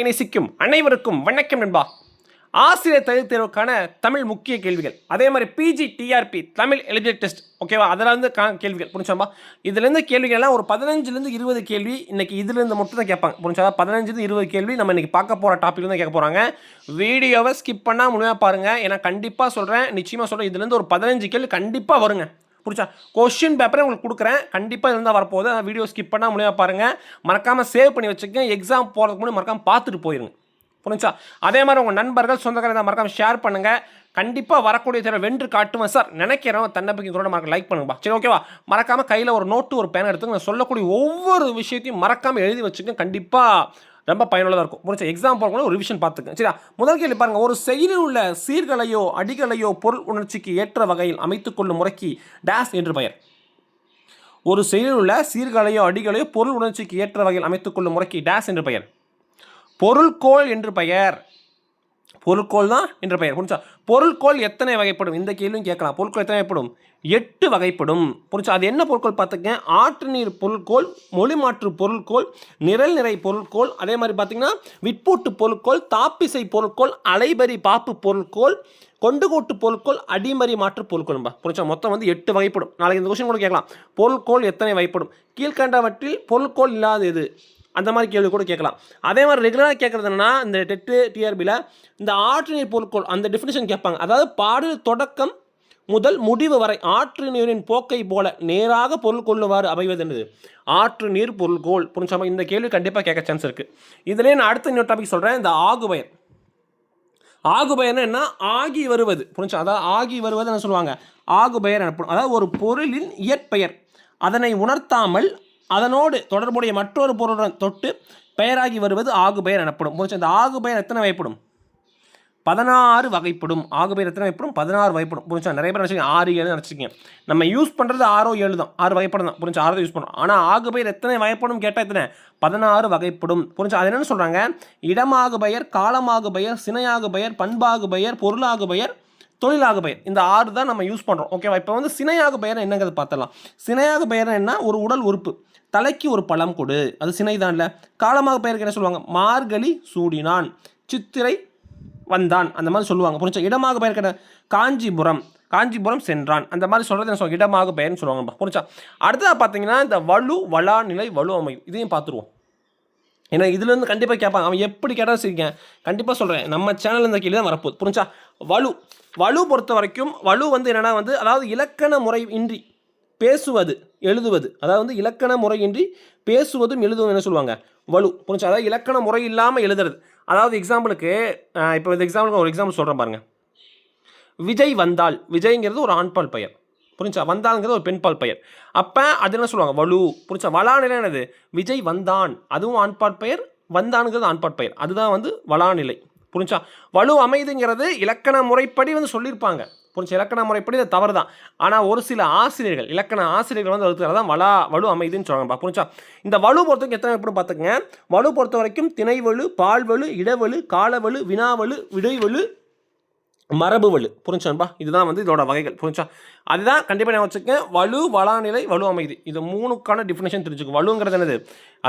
நேசிக்கும் அனைவருக்கும் வணக்கம் நண்பா. ஆசிரியர் தகுதி தேர்வுக்கான தமிழ் முக்கிய கேள்விகள், அதே மாதிரி PG TRB Tamil eligibility test, ஓகேவா? அதில் கேள்விகள் புரிஞ்சாம்பா. இதுலேருந்து கேள்விகள்லாம் ஒரு 15லேருந்து 20 கேள்வி இன்னைக்கு இதுலேருந்து மட்டும் தான் கேட்பாங்க. புரிஞ்சா? 15லேருந்து 20 கேள்வி நம்ம இன்னைக்கு பார்க்க போகிற டாபிக் தான் கேட்க போகிறாங்க. வீடியோவை ஸ்கிப் பண்ணால் முழுமையாக பாருங்கள். ஏன்னா கண்டிப்பாக சொல்கிறேன், நிச்சயமாக சொல்கிறேன், இதுலேருந்து ஒரு 15 கேள்வி கண்டிப்பாக வருங்க. புரிச்சா? கொஸ்டின் பேப்பரே உங்களுக்கு கொடுக்குறேன், கண்டிப்பாக இருந்தால் வரப்போகுது. வீடியோ ஸ்கிப் பண்ணால் முழுமையாக பாருங்கள். மறக்காமல் சேவ் பண்ணி வச்சுக்கங்க. எக்ஸாம் போகிறதுக்கு முன்னாடி மறக்காமல் பார்த்துட்டு போயிருங்க. புரிஞ்சா? அதே மாதிரி உங்கள் நண்பர்கள் சொந்தக்காரங்க மறக்காமல் ஷேர் பண்ணுங்கள். கண்டிப்பாக வரக்கூடிய தேர்வை வென்று காட்டுவேன் சார் நினைக்கிறோம். தன்னம்பிக்கையோட லைக் பண்ணுங்கப்பா. சரி, ஓகேவா? மறக்காமல் கையில் ஒரு நோட்டு ஒரு பேன் எடுத்துங்க. நான் சொல்லக்கூடிய ஒவ்வொரு விஷயத்தையும் மறக்காமல் எழுதி வச்சுக்கங்க. கண்டிப்பாக ரொம்ப பயனுள்ளதாக இருக்கும். புரிஞ்சா? எக்ஸாம் போகிறவங்க ஒரு ரிவிஷன் பார்த்துக்கங்க. சரியா? முதல் கேள்வி பாருங்கள். ஒரு செயலில் உள்ள சீர்களையோ அடிகளையோ பொருள் உணர்ச்சிக்கு ஏற்ற வகையில் அமைத்துக்கொள்ளும் முறைக்கு டேஸ் என்று பெயர். ஒரு செயலில் உள்ள சீர்களையோ அடிகளையோ பொருள் உணர்ச்சிக்கு ஏற்ற வகையில் அமைத்துக்கொள்ளும் முறைக்கு டேஸ் என்று பெயர். பொருள்கோள் என்று பெயர். பொருட்கோள் தான் என்று பெயர். புரிஞ்சா? பொருட்கோள் எத்தனை வகைப்படும்? இந்த கேள்வியும் கேட்கலாம். பொருட்கோள் எத்தனை வகைப்படும்? 8 வகைப்படும். புரிஞ்சா? அது என்ன பொருட்கோள் பார்த்துக்கங்க. ஆற்று நீர் பொருட்கோள், மொழி மாற்று பொருட்கோள், நிரல் நிறை பொருட்கோள், அதே மாதிரி பார்த்தீங்கன்னா விற்பூட்டு பொருட்கோள், தாப்பிசை பொருட்கோள், அலைபரி பாப்பு பொருட்கோள், கொண்டுகோட்டு பொருட்கோள், அடிமறி மாற்று பொருட்கோள்பா. புரிஞ்சா? மொத்தம் 8 வகைப்படும். நாளைக்கு இந்த கொஸ்டின் கூட கேட்கலாம். பொருட்கோள் எத்தனை வகைப்படும்? கீழ்கண்டவற்றில் பொருட்கோள் இல்லாத எது? அந்த மாதிரி கேள்வி கூட கேட்கலாம். அதே மாதிரி ரெகுலராக கேட்குறது என்னன்னா, இந்த டெட்டு டிஆர்பியில் இந்த ஆற்று நீர் பொருட்கோள் அந்த டெஃபினிஷன் கேட்பாங்க. அதாவது பாடல் தொடக்கம் முதல் முடிவு வரை ஆற்று நீரின் போக்கை போல நேராக பொருள் கொள்ளுவாறு அமைவது என்னது? ஆற்று நீர் பொருள்கோள். புரிஞ்சாமல் இந்த கேள்வி கண்டிப்பாக கேட்க சான்ஸ் இருக்குது. இதுலேயே நான் அடுத்த இன்னொரு டாபிக் சொல்கிறேன். இந்த ஆகுபெயர். ஆகுபெயர்னா என்ன? ஆகி வருவது. புரிஞ்சா? அதாவது ஆகி வருவது என்ன சொல்லுவாங்க? ஆகுபெயர் எனப்படும். அதாவது ஒரு பொருளின் இயற்பெயர் அதனை உணர்த்தாமல் அதனோடு தொடர்புடைய மற்றொரு பொருளுடன் தொட்டு பெயராகி வருவது ஆகுபெயர் எனப்படும். புரிஞ்சா? இந்த ஆகுபெயர் எத்தனை வகைப்படும்? 16 வகைப்படும். ஆகுபெயர் எத்தனை வகைப்படும்? 16 வகைப்படும். புரிஞ்சா? நிறைய பேர் நினச்சிங்க 6 7 நினச்சிங்க. நம்ம யூஸ் பண்ணுறது 6 7 தான். 6 வகைப்படும் தான். புரிஞ்சா? 6 யூஸ் பண்ணுறோம். ஆனால் ஆகுபெயர் எத்தனை வகைப்படும் கேட்டால் எத்தனை? 16 வகைப்படும். புரிஞ்சா? அது என்னென்னு சொல்கிறாங்க? இடமாகு பெயர், காலமாகு பெயர், சினையாகு பெயர், பண்பாகு பெயர், பொருளாகு பெயர், தொழிலாகு பெயர். இந்த 6 தான் நம்ம யூஸ் பண்ணுறோம். ஓகேவா? இப்போ சினையாகு பெயர் என்னங்கிறது பார்த்தலாம். சினையாகு பெயர் என்ன? ஒரு உடல் உறுப்பு. தலைக்கு ஒரு பழம் கொடு, அது சினை தான். இல்லை காலமாக பெயருக்கு என்ன சொல்லுவாங்க? மார்கழி சூடினான், சித்திரை வந்தான், அந்த மாதிரி சொல்லுவாங்க. புரிஞ்சா? இடமாக பெயர் என்ன? காஞ்சிபுரம், காஞ்சிபுரம் சென்றான், அந்த மாதிரி சொல்கிறது என்ன சொல்லுவாங்க? இடமாக பெயர்னு சொல்லுவாங்க. புரிஞ்சா? அடுத்ததாக பார்த்தீங்கன்னா இந்த வலு, வளா நிலை, வலு அமை, இதையும் பார்த்துருவோம். ஏன்னா இதுலேருந்து கண்டிப்பாக கேட்பாங்க. அவன் எப்படி கேட்டால் சரிங்க, கண்டிப்பாக சொல்கிறேன். நம்ம சேனல் இந்த கேள்வி தான் வரப்போகுது. புரிஞ்சா? வலு, வலு பொறுத்த வரைக்கும் வலு என்னென்னா அதாவது இலக்கண முறை இன்றி பேசுவது எழுதுவது, அதாவது இலக்கண முறையின்றி பேசுவதும் எழுதுவதும் என்ன சொல்லுவாங்க? வலு. புரிஞ்சா? அதாவது இலக்கண முறை இல்லாமல் எழுதுறது. அதாவது எக்ஸாம்பிளுக்கு இப்போ இந்த எக்ஸாம்பிளுக்கு ஒரு எக்ஸாம்பிள் சொல்கிறேன் பாருங்க. விஜய் வந்தாள். விஜய்ங்கிறது ஒரு ஆண்பால் பெயர். புரிஞ்சா? வந்தாள்ங்கிறது ஒரு பெண்பால் பெயர். அப்போ அது என்ன சொல்லுவாங்க? வலு. புரிஞ்சா? வளாநிலை என்னது? விஜய் வந்தான், அதுவும் ஆண்பால் பெயர். வந்தானுங்கிறது ஆண்பால் பெயர். அதுதான் வளாநிலை. புரிஞ்சா? வலு அமைதுங்கிறது இலக்கண முறைப்படி சொல்லியிருப்பாங்க. புரிஞ்சா? இலக்கண முறைப்படி இது தவறு தான். ஆனால் ஒரு சில ஆசிரியர்கள், இலக்கண ஆசிரியர்கள் வகுத்துக்கிறது தான் வலு அமைதுன்னு சொல்கிறாங்க. புரிஞ்சா? இந்த வலு பொறுத்தவரைக்கும் எத்தனை எப்படி பார்த்துக்கங்க. வலு பொறுத்த வரைக்கும் திணைவலு, பால்வலு, இடவலு, காலவலு, வினாவலு, விடைவலு, மரபு வலு. புரிஞ்சான்பா? இதுதான் இதோட வகைகள். புரிஞ்சா? அதுதான் கண்டிப்பாக நான் வச்சுக்கேன். வலு, வளாநிலை, வலு அமைதி, இது 3க்கான டிஃபினேஷன் தெரிஞ்சுக்கும். வலுங்கிறது என்னது?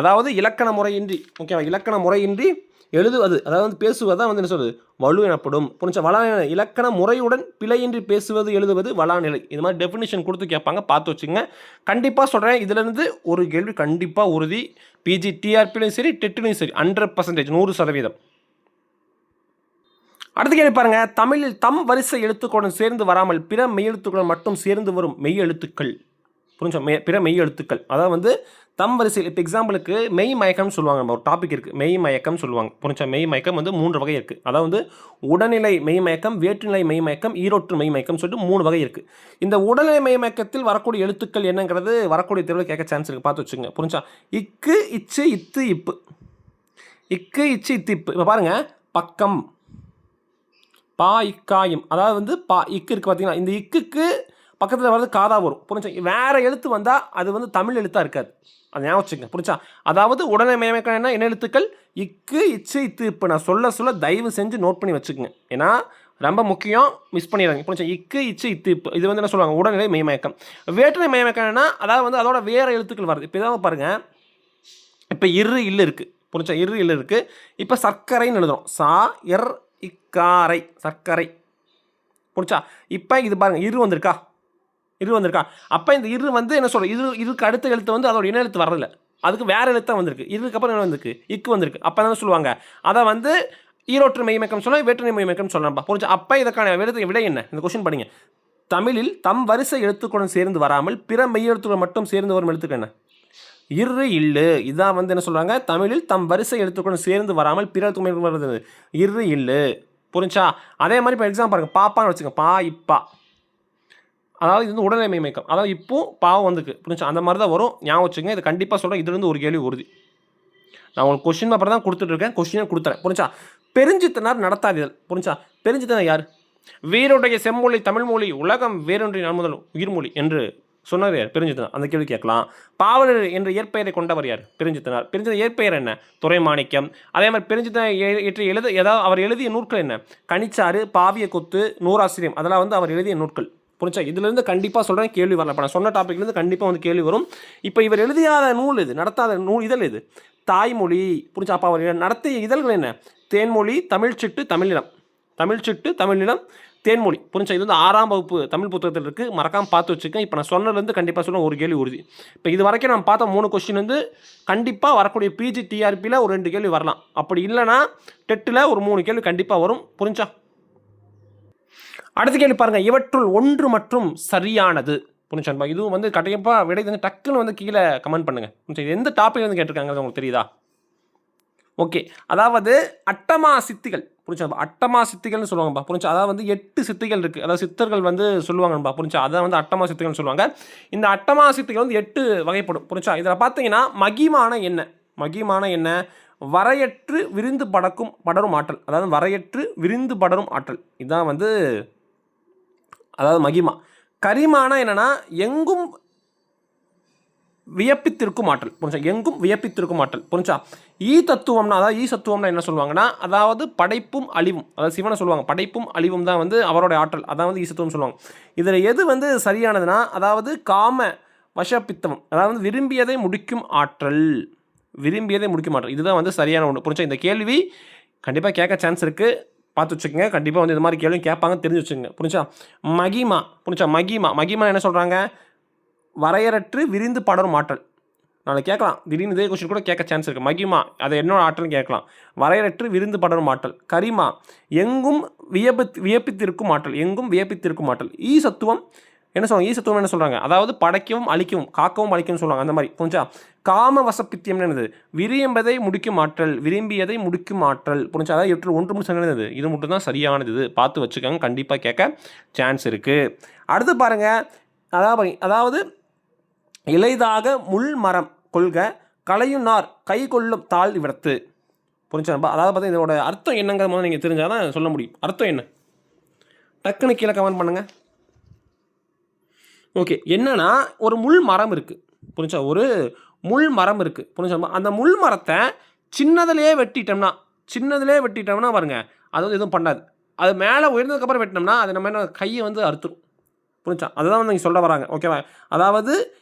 அதாவது இலக்கண முறையின்றி, ஓகேவா? இலக்கண முறையின்றி எழுதுவது, அதாவது பேசுவதான் என்ன சொல்வது? வலு எனப்படும். புரிஞ்சா? வளாநிலை இலக்கண முறையுடன் பிழையின்றி பேசுவது எழுதுவது வளாநிலை. இது மாதிரி டெஃபினிஷன் கொடுத்து கேட்பாங்க, பார்த்து வச்சுங்க. கண்டிப்பாக சொல்கிறேன், இதிலிருந்து ஒரு கேள்வி கண்டிப்பாக உறுதி. பிஜி டிஆர்பிலையும் சரி, டெட்லையும் சரி, 100%, 100%. அடுத்த கேள்வி பாருங்க. தமிழில் தம் வரிசை எழுத்துக்களுடன் சேர்ந்து வராமல் பிற மெய்யெழுத்துக்களுடன் மட்டும் சேர்ந்து வரும் மெய் எழுத்துக்கள். புரிஞ்சா? பிற மெய் எழுத்துக்கள், அதாவது தம் வரிசையில். இப்போ எக்ஸாம்பிளுக்கு மெய் மயக்கம்னு சொல்லுவாங்க. நம்ம ஒரு டாபிக் இருக்குது, மெய் மயக்கம் சொல்லுவாங்க. புரிஞ்சா? மெய் மயக்கம் 3 வகை இருக்குது. அதாவது உடல்நிலை மெய் மயக்கம், வேற்றுநிலை மெய் மயக்கம், ஈரோற்று மெய் மயக்கம் சொல்லிட்டு 3 வகை இருக்குது. இந்த உடல்நிலை மெய் மயக்கத்தில் வரக்கூடிய எழுத்துக்கள் என்னங்கிறது வரக்கூடிய தேர்வில் கேட்க சான்ஸ் இருக்குது, பார்த்து வச்சுங்க. புரிஞ்சா? இக்கு, இச்சு, இத்து, இப்பு. இக்கு, இச்சு, இத்து, இப்பு. இப்போ பாருங்கள். பக்கம், பா, இக்காயும், அதாவது பா இக்கு இருக்குது பார்த்தீங்கன்னா, இந்த இக்குக்கு பக்கத்தில் வர்றது காதா வரும். புரிஞ்சா? வேறு எழுத்து வந்தால் அது தமிழ் எழுத்தாக இருக்காது. அது ஞாபகம் வச்சுங்க. புரிஞ்சா? அதாவது உடனே மேமக்கம் என்ன எழுத்துக்கள்? இக்கு, இச்சு, இத்து, இப்போ நான் சொல்ல தயவு செஞ்சு நோட் பண்ணி வச்சுக்கோங்க. ஏன்னா ரொம்ப முக்கியம், மிஸ் பண்ணிடுறாங்க. புரிஞ்சா? இக்கு, இச்சு, இத்து, இப்பு, இது என்ன சொல்லுவாங்க? உடல்நிலை மெய்மயக்கம். வேற்றுநிலை மெய்மயக்கம் என்னன்னா, அதாவது அதோட வேறு எழுத்துக்கள் வருது. இப்போ இதான் பாருங்கள். இப்போ இல்லு இருக்குது. புரிஞ்சா இரு இல்லை இருக்குது. இப்போ சர்க்கரைன்னு எழுதுறோம், சா எர் இக்காரை, சர்க்கரை. புரிச்சா? இப்போ இது பாருங்கள், இரு வந்திருக்கா. அப்போ இந்த இரு வந்து என்ன சொல்கிறோம், இதுக்கு அடுத்த எழுத்து வந்து அதோட இன எழுத்து வரதில்லை, அதுக்கு வேறு எழுத்தாக வந்திருக்கு. இதுக்கு அப்புறம் என்ன வந்திருக்கு, இக்கு வந்திருக்கு. அப்போ என்ன சொல்லுவாங்க, அதை வந்து ஈரோற்று மெய்மக்கம் சொல்லலாம், வேற்றுமை மெய்மக்கம் சொல்லலாம்ப்பா. புரிஞ்சா? அப்போ இதற்கான விடை என்ன, இந்த கொஸ்டின் படிங்க. தமிழில் தம் வரிசை எழுத்துக்களுடன் சேர்ந்து வராமல் பிற மெய்யெழுத்துக்கள் மட்டும் சேர்ந்து வரும் எழுத்துக்கள் என்ன? இரு இல்லு. இதான் வந்து என்ன சொல்கிறாங்க, தமிழில் தம் வரிசை எழுத்துக்களுடன் சேர்ந்து வராமல் பிற எழுத்துக்கள் வருது இரு இல்லு. புரிஞ்சா? அதே மாதிரி இப்போ எக்ஸாம் பாருங்கள், பாப்பான்னு வச்சுக்கோங்க, பா இப்பா, அதாவது இது வந்து உடல்நிலை மெய்மக்கம், அதாவது இப்போ பாவம் வந்துருக்கு. புரிஞ்சா? அந்த மாதிரி தான் வரும், ஞாபகம் வச்சுக்கோங்க. இது கண்டிப்பாக சொல்கிறேன், இதுலேருந்து ஒரு கேள்வி உறுதி. நான் உங்களுக்கு கொஸ்டின் பேப்பர் தான் கொடுத்துட்ருக்கேன், கொஸ்டினே கொடுத்துறேன். புரிஞ்சா? பெருஞ்சித்தனார் நடத்தாதல். புரிஞ்சா? பெருஞ்சித்தனார் யார்? வீருடைய செம்மொழி தமிழ்மொழி உலகம் வேறொன்றின் நான் முதல் உயிர்மொழி என்று சொன்னவர் யார்? பெருஞ்சித்தனார். அந்த கேள்வி கேட்கலாம். பாவலர் என்ற இயற்பெயரை கொண்டவர் யார்? பெருஞ்சித்தனார். பெருஞ்சித்தனார் இயற்பெயர் என்ன? துரைமாணிக்கம். அதே மாதிரி பெருஞ்சித்தனார் ஏதாவது அவர் எழுதிய நூல்கள் என்ன? கனிச்சாறு, பாவிய கொத்து, நூறாசிரியம், அதெல்லாம் வந்து அவர் எழுதிய நூல்கள். புரிஞ்சா? இதுலேருந்து கண்டிப்பாக சொல்கிறேன், கேள்வி வரல. இப்போ நான் சொன்ன டாப்பிக்லேருந்து கண்டிப்பாக வந்து கேள்வி வரும். இப்போ இவர் எழுதியாத நூல் இது, நடத்தாத நூல் இதழ் இது தாய்மொழி. புரிஞ்சா? அப்போ அவர் நடத்திய இதழ்கள் என்ன? தேன்மொழி, தமிழ்ச்சிட்டு, தமிழ்நிலம், தமிழ்ச்சிட்டு, தமிழ்நிலம், தேன்மொழி. புரிஞ்சா? இது வந்து 6ஆம் வகுப்பு தமிழ் புத்தகத்தில் இருக்குது, மறக்காமல் பார்த்து வச்சுக்கேன். இப்போ நான் சொன்னதுலேருந்து கண்டிப்பாக சொல்ல ஒரு கேள்வி உறுதி. இப்போ இது வரைக்கும் நான் பார்த்த 3 கொஸ்டின் வந்து கண்டிப்பாக வரக்கூடிய பிஜி டிஆர்பியில் ஒரு 2 கேள்வி வரலாம். அப்படி இல்லைனா டெட்டில் ஒரு 3 கேள்வி கண்டிப்பாக வரும். புரிஞ்சா? அடுத்த கேள்வி பாருங்கள், இவற்றுள் ஒன்று மற்றும் சரியானது. புரிஞ்சான்பா? இதுவும் வந்து கண்டிப்பாக விடை வந்து டக்குன்னு வந்து கீழே கமெண்ட் பண்ணுங்கள். புரிஞ்சா? இது எந்த டாபிக் வந்து கேட்டிருக்காங்க உங்களுக்கு தெரியுதா? ஓகே, அதாவது அட்டமா சித்திகள். புரிஞ்சா? அட்டமா சித்திகள்னு சொல்லுவாங்கப்பா. புரிஞ்சா? அதாவது வந்து 8 சித்திகள் இருக்குது, அதாவது சித்தர்கள் வந்து சொல்லுவாங்கப்பா. புரிஞ்சா? அதான் வந்து அட்டமா சித்திகள்னு சொல்லுவாங்க. இந்த அட்டமா சித்திகள் வந்து 8 வகைப்படும். புரிஞ்சா? இதில் பார்த்தீங்கன்னா மகிமான என்ன? வரையற்று விரிந்து படரும் ஆற்றல், அதாவது வரையற்று விரிந்து படரும் ஆற்றல், இதுதான் வந்து அதாவது மகிமா. கரிமானா என்னன்னா எங்கும் வியப்பித்திருக்கும் ஆற்றல். புரிஞ்சா? எங்கும் வியப்பித்திருக்கும் ஆற்றல். புரிஞ்சா? தத்துவம்னா, அதாவது சத்துவம்னா என்ன சொல்லுவாங்கன்னா, அதாவது படைப்பும் அழிவும், அதாவது சிவனை சொல்லுவாங்க, படைப்பும் அழிவும் தான் வந்து அவரோட ஆற்றல், அதான் வந்து சத்துவம் சொல்லுவாங்க. இதில் எது வந்து சரியானதுன்னா, அதாவது காம வசப்பித்தம், அதாவது விரும்பியதை முடிக்கும் ஆற்றல், இதுதான் வந்து சரியான ஒன்று. புரிஞ்சா? இந்த கேள்வி கண்டிப்பாக கேட்க சான்ஸ் இருக்குது, பார்த்து வச்சுக்கோங்க. கண்டிப்பாக வந்து இந்த மாதிரி கேள்வி கேட்பாங்க, தெரிஞ்சு வச்சுக்கோங்க. புரிஞ்சா? மகிமா. புரிஞ்சா? மகிமா என்ன சொல்கிறாங்க? வரையறற்று விரிந்து படரும் ஆற்றல். நாளைக்கு கேட்கலாம், திடீர்னு இதே கொஸ்டின் கூட கேட்க சான்ஸ் இருக்குது. மகிமா அது என்னோட ஆற்றல்னு கேட்கலாம். வரையறற்று விரிந்து படரும் ஆற்றல். கரிமா எங்கும் வியப்பித்திருக்கும் ஆற்றல். சத்துவம் என்ன சொல்லுவாங்க? சத்துவம் என்ன சொல்கிறாங்க? அதாவது படைக்கவும் அழிக்கவும், காக்கவும் அழிக்கவும் சொல்லுவாங்க, அந்த மாதிரி. புரிஞ்சா? காம வசப்பித்தியம் என்னது? விரும்பியதை முடிக்கும் ஆற்றல். புரிஞ்சா? அதாவது 8 ஒன்று மட்டும் சரியானது, இது மட்டும் தான் சரியானது. பார்த்து வச்சுக்கோங்க, கண்டிப்பாக கேட்க சான்ஸ் இருக்குது. அடுத்து பாருங்கள், அதாவது இலைதாக முள் மரம் கொள்க களையுனார் கை கொள்ளும் தாழ் விடத்து. புரிஞ்சா? அதாவது பார்த்தீங்கன்னா இதோட அர்த்தம் என்னங்கிற மாதிரி நீங்கள் தெரிஞ்சால் தான் சொல்ல முடியும். அர்த்தம் என்ன? டக்குன்னு கீழே கமெண்ட் பண்ணுங்கள். ஓகே, என்னன்னா ஒரு முள் மரம் இருக்குது. புரிஞ்சா? ஒரு முள் மரம் இருக்குது. புரிஞ்சா? அந்த முள் மரத்தை சின்னதுலேயே வெட்டிட்டோம்னா பாருங்க, அது வந்து எதுவும் பண்ணாது. அது மேலே உயர்ந்ததுக்கப்புறம் வெட்டினோம்னா அது நம்ம என்ன கையை வந்து அறுத்துரும். புரிஞ்சா? அதுதான் வந்து நீங்கள் சொல்ல வராங்க. ஓகேவா? அதாவது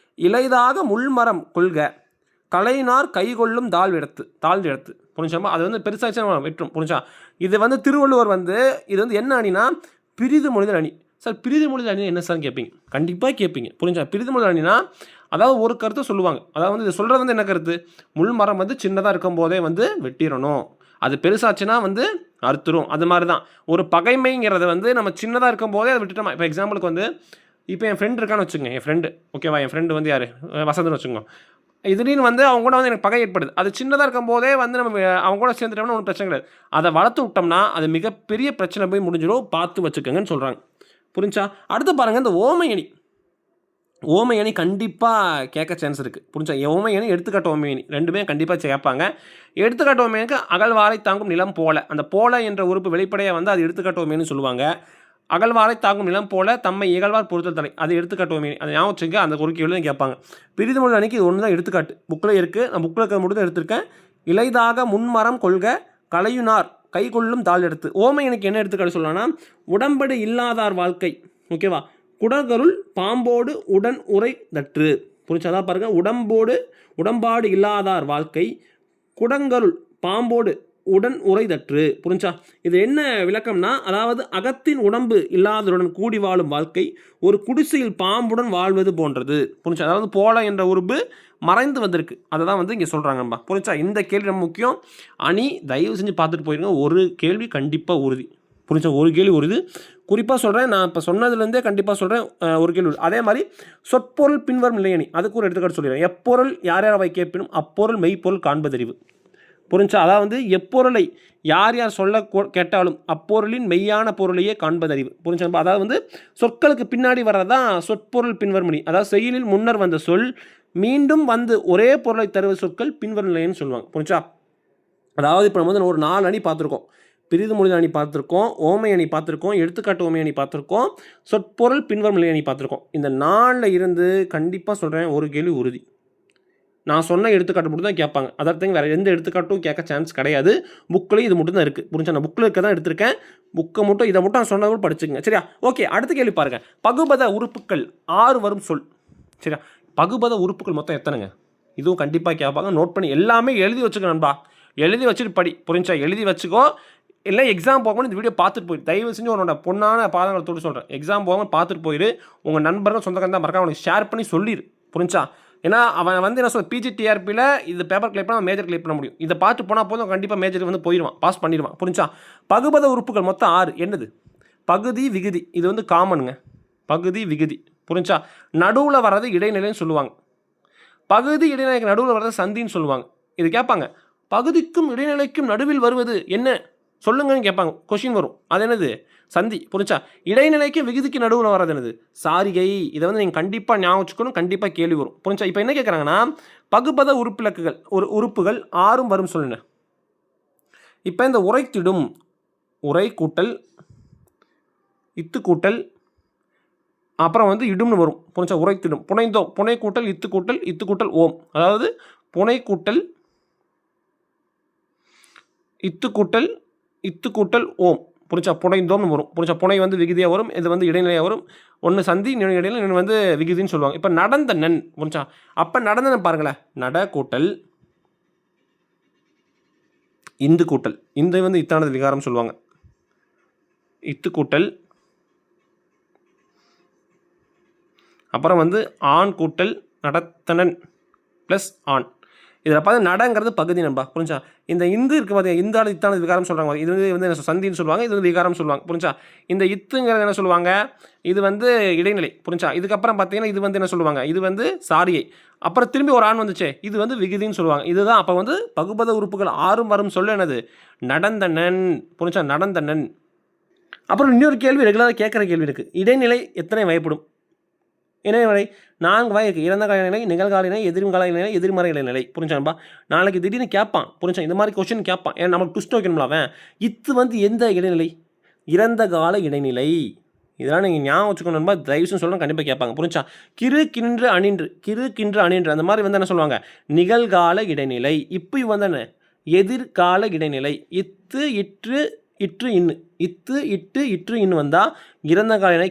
இலைதாக முள்மரம் கொள்க கலைனார் கை கொள்ளும் தாழ்விடத்து. புரிஞ்சாமா? அது வந்து பெருசாக வெற்றும். புரிஞ்சா? இது வந்து திருவள்ளுவர் வந்து இது வந்து என்ன அணினா பிரிது மொழிதல் அணி. சார் பிரிது மொழிதல் அணி என்ன சார் கேட்பீங்க? கண்டிப்பாக கேட்பீங்க. புரிஞ்சா? பிரிது மொழிதல் அணினா அதாவது ஒரு கருத்தை சொல்லுவாங்க. அதாவது வந்து இது சொல்கிறது வந்து என்ன கருத்து? முள் மரம் வந்து சின்னதாக இருக்கும் போதே வந்து வெட்டிடணும், அது பெருசாச்சுன்னா வந்து அறுத்துரும். அது மாதிரி தான் ஒரு பகைமைங்கிறது வந்து நம்ம சின்னதாக இருக்கும் போதே அதை விட்டுட்டோமா. இப்போ எக்ஸாம்பிளுக்கு வந்து இப்போ என் ஃப்ரெண்டு இருக்கான்னு வச்சுக்கோங்க, என் ஃப்ரெண்டு ஓகேவா, என் ஃப்ரெண்டு வந்து யார், வசந்தன்னு வச்சுக்கோங்க. திடீர்னு வந்து அவங்க கூட வந்து எனக்கு பகை ஏற்படுது. அது சின்னதாக இருக்கும் போதே வந்து நம்ம அவங்க கூட சேர்ந்துட்டோம்னா ஒன்றும் பிரச்சனை கிடையாது. அதை வளர்த்து விட்டோம்னா அது மிகப்பெரிய பிரச்சனை போய் முடிஞ்சிடும், பார்த்து வச்சுக்கோங்கன்னு சொல்கிறாங்க. புரிஞ்சா? அடுத்து பாருங்கள், இந்த ஓமை அணி கண்டிப்பாக கேட்க சான்ஸ் இருக்குது. புரிஞ்சா? ஓமை அணி எடுத்துக்காட்டு ஓமை அணி ரெண்டுமே கண்டிப்பாக கேட்பாங்க. எடுத்துக்காட்டு ஓமைக்கு அகழ்வாரை தாங்கும் நிலம் போல, அந்த போல என்ற உறுப்பு வெளிப்படையாக வந்து அது எடுத்துக்காட்டு ஓமைன்னு சொல்லுவாங்க. அகழ்வாரை தாங்கும் நிலம் போல தம்மை இகழ்வார் பொறுத்தல் தலை, அது எடுத்துக்காட்டு ஓமை. அதை ஞாபகம் வச்சுக்க, அந்த ஒரு கேள்வி தான் கேட்பாங்க. பிரிதுமொழி அணிக்கு இது ஒன்று தான் எடுத்துக்காட்டு, புக்கில் இருக்குது. நான் புக்கில் இருக்க மட்டும் தான் எடுத்திருக்கேன். இலைதாக முன்மரம் கொள்க கலையுனார் கை கொள்ளும் தாழ் எடுத்து. ஓமை அணிக்கு என்ன எடுத்துக்காட்டு சொல்லலாம்னா உடம்படு இல்லாதார் வாழ்க்கை. ஓகேவா? குடகருள் பாம்போடு உடன் உரை தற்று. புரிஞ்சா? அதான் பாருங்கள், உடம்பாடு இல்லாதார் வாழ்க்கை குடங்கருள் பாம்போடு உடன் உரைதற்று. புரிஞ்சா? இது என்ன விளக்கம்னா, அதாவது அகத்தின் உடம்பு இல்லாததுடன் கூடி வாழும் வாழ்க்கை ஒரு குடிசையில் பாம்புடன் வாழ்வது போன்றது. புரிஞ்சா? அதாவது போல என்ற உறுப்பு மறைந்து வந்திருக்கு. அதை தான் வந்து இங்கே சொல்கிறாங்கம்பா. புரிஞ்சா? இந்த கேள்வி ரொம்ப முக்கியம். அணி தயவு செஞ்சு பார்த்துட்டு போயிருங்க. ஒரு கேள்வி கண்டிப்பாக உறுதி. புரிஞ்சா? ஒரு கேள்வி உறுதி. குறிப்பாக சொல்கிறேன், நான் இப்போ சொன்னதுலேருந்தே கண்டிப்பாக சொல்கிறேன், ஒரு கேள்வி. அதே மாதிரி சொற்பொருள் பின்வரும் நிலையணி, அதுக்கு ஒரு எடுத்துக்காட்டு சொல்லிடுறேன். எப்பொருள் யார் யார் அவை கேட்பினும் அப்பொருள் மெய்ப்பொருள் காண்பதறிவு. புரிஞ்சா? அதாவது எப்பொருளை யார் யார் சொல்ல கேட்டாலும் அப்பொருளின் மெய்யான பொருளையே காண்பதறிவு. புரிஞ்சா? அதாவது வந்து சொற்களுக்கு பின்னாடி வர்றதான் சொற்பொருள் பின்வரும் நிலை. அதாவது செயலில் முன்னர் வந்த சொல் மீண்டும் வந்து ஒரே பொருளை தருவது சொற்கள் பின்வரும் நிலைன்னு சொல்லுவாங்க. புரிஞ்சா? அதாவது இப்போ நம்ம வந்து ஒரு 4 அணி பார்த்துருக்கோம். பிரிது மொழி அணி பார்த்துருக்கோம், ஓமை அணி பார்த்துருக்கோம், எடுத்துக்காட்டு ஓமை அணி பார்த்துருக்கோம், சொற்பொருள் பின்வரும் நிலை அணி பார்த்துருக்கோம். இந்த 4ல் இருந்து கண்டிப்பாக சொல்கிறேன், ஒரு கேள்வி உறுதி. நான் சொன்ன எடுத்துக்காட்டு மட்டும் தான் கேட்பாங்க. அதற்கு வேறு எந்த எடுத்துக்காட்டும் கேட்க சான்ஸ் கிடையாது. புக்கில் இது மட்டும் தான் இருக்குது. புரிஞ்சா? நான் புக்கில் இருக்க தான் எடுத்திருக்கேன். புக்கை மட்டும் இதை மட்டும் நான் சொன்னதை கூட படிச்சுக்கங்க. சரியா? ஓகே, அடுத்த கேள்வி பாருங்கள். பகுபத உறுப்புகள் 6 வரும் சொல். சரியா? பகுபத உறுப்புகள் மொத்தம் எத்தனைங்க? இதுவும் கண்டிப்பாக கேட்பாங்க. நோட் பண்ணி எல்லாமே எழுதி வச்சுக்க நண்பா. எழுதி வச்சுட்டு படி. புரிஞ்சா? எழுதி வச்சுக்கோ. இல்லை எக்ஸாம் போகும்போது இந்த வீடியோ பார்த்துட்டு போயிரு. தயவு செஞ்சு உன்னோட பொண்ணான பாதங்களை தொட்டு சொல்கிறேன். எக்ஸாம் போகும்போது பார்த்துட்டு போயிரு. உங்கள் நண்பர்கள் சொந்தக்காரங்க தான் மறக்காம அவனுக்கு ஷேர் பண்ணி சொல்லிடு. புரிஞ்சா? ஏன்னா அவன் வந்து என்ன சொல்ல, பிஜிடிஆர்பியில் இது பேப்பர் கிளிப் பண்ணால் மேஜர் கிளிப் பண்ண முடியும். இதை பார்த்து போனால் போதும், கண்டிப்பாக மேஜருக்கு வந்து போயிடுவான், பாஸ் பண்ணிடுவான். புரிஞ்சா? பகுபத உறுப்புகள் மொத்தம் 6. என்னது? பகுதி விகுதி. இது வந்து காமனுங்க. பகுதி விகுதி. புரிஞ்சா? நடுவில் வர்றது இடைநிலைன்னு சொல்லுவாங்க. பகுதி இடைநிலைக்கு நடுவில் வர்றது சந்தின்னு சொல்லுவாங்க. இது கேட்பாங்க, பகுதிக்கும் இடைநிலைக்கும் நடுவில் வருவது என்ன சொல்லுங்கன்னு கேட்பாங்க. கொஷின் வரும். அது என்னது? சந்தி. புரிஞ்சா? இடைநிலைக்கு விகுதிக்கு நடுவில் வர்றது என்னது? சாரிகை. இதை வந்து நீங்கள் கண்டிப்பாக ஞாபகம் வச்சுக்கணும். கண்டிப்பாக கேள்வி வரும். புரிஞ்சா? இப்போ என்ன கேட்குறாங்கன்னா, பகுபத உறுப்பிலக்குகள் ஒரு உறுப்புகள் 6 வரும் சொல்லுங்க. இப்போ இந்த உரைத்திடும், உரை கூட்டல் இத்து கூட்டல் அப்புறம் வந்து இடும்னு வரும். புரிஞ்சா? உரைத்திடும், புனைந்தோம், புனை கூட்டல் இத்து கூட்டல் ஓம். அதாவது புனை கூட்டல் இத்து கூட்டல் ஓம். புரிஞ்சா? புனைந்தோம்னு வரும். புரிஞ்சா? புனை வந்து விகுதியாக வரும், இது வந்து இடைநிலையாக வரும். ஒன்று சந்தி, இன்னொன்று இடைநிலை, இன்னொன்று வந்து விகுதின்னு சொல்லுவாங்க. இப்போ நடந்த நன். புரிஞ்சா? அப்போ நடந்த பாருங்களேன். நட கூட்டல் இந்து கூட்டல், இந்த வந்து இத்தானது விகாரம் சொல்லுவாங்க. இத்து கூட்டல் அப்புறம் வந்து ஆண் கூட்டல் நடத்தனன் ப்ளஸ் ஆண். இதில் பார்த்து நடங்கிறது பகுதி நண்பா. புரிஞ்சா? இந்த இந்து இருக்குது பார்த்தீங்க, இந்தான இத்தானது விகாரம் சொல்கிறாங்க. இது வந்து என்ன சந்தின்னு சொல்லுவாங்க, இது வந்து விகாரம் சொல்லுவாங்க. புரிஞ்சா? இந்த இத்துங்கிறது என்ன சொல்லுவாங்க, இது வந்து இடைநிலை. புரிஞ்சா? இதுக்கப்புறம் பார்த்தீங்கன்னா இது வந்து என்ன சொல்லுவாங்க, இது வந்து சாரியை. அப்புறம் திரும்பி ஒரு ஆண் வந்துச்சே, இது வந்து விகுதின்னு சொல்லுவாங்க. இதுதான் அப்போ வந்து பகுபத உறுப்புகள் 6 வரும் சொல்ல என்னது? நடந்தனன். புரிஞ்சா? நடந்தனன். அப்புறம் இன்னொரு கேள்வி ரெகுலராக கேட்குற கேள்வி இருக்குது. இடைநிலை எத்தனை வகைப்படும்? இடைநிலை 4 வகை இருக்குது. இறந்த கால நிலை, நிகழ்கால நிலை, எதிர்கால நிலை, எதிர்மறை நிலை. புரிஞ்சான்பா? நாளைக்கு திடீர்னு கேட்பான். புரிஞ்சா? இந்த மாதிரி கொஸ்டின் கேட்பான். ஏன்னா நமக்கு ட்விஸ்ட் வைக்கணும்ல அவன். இத்து வந்து எந்த இடைநிலை? இறந்த கால இடைநிலை. இதெல்லாம் நீங்கள் ஞாபகம் வச்சுக்கணும்பா. தயவுசெய்து சொல்லணும், கண்டிப்பாக கேட்பாங்க. புரிஞ்சா? கிறு கின்று அணின்று அந்த மாதிரி வந்து என்ன சொல்லுவாங்க? நிகழ்கால இடைநிலை. இப்போ வந்து என்ன? எதிர்கால இடைநிலை. இத்து இற்று இன்னு. இத்து இற்று இன்னு வந்தால் இறந்த கால நிலை.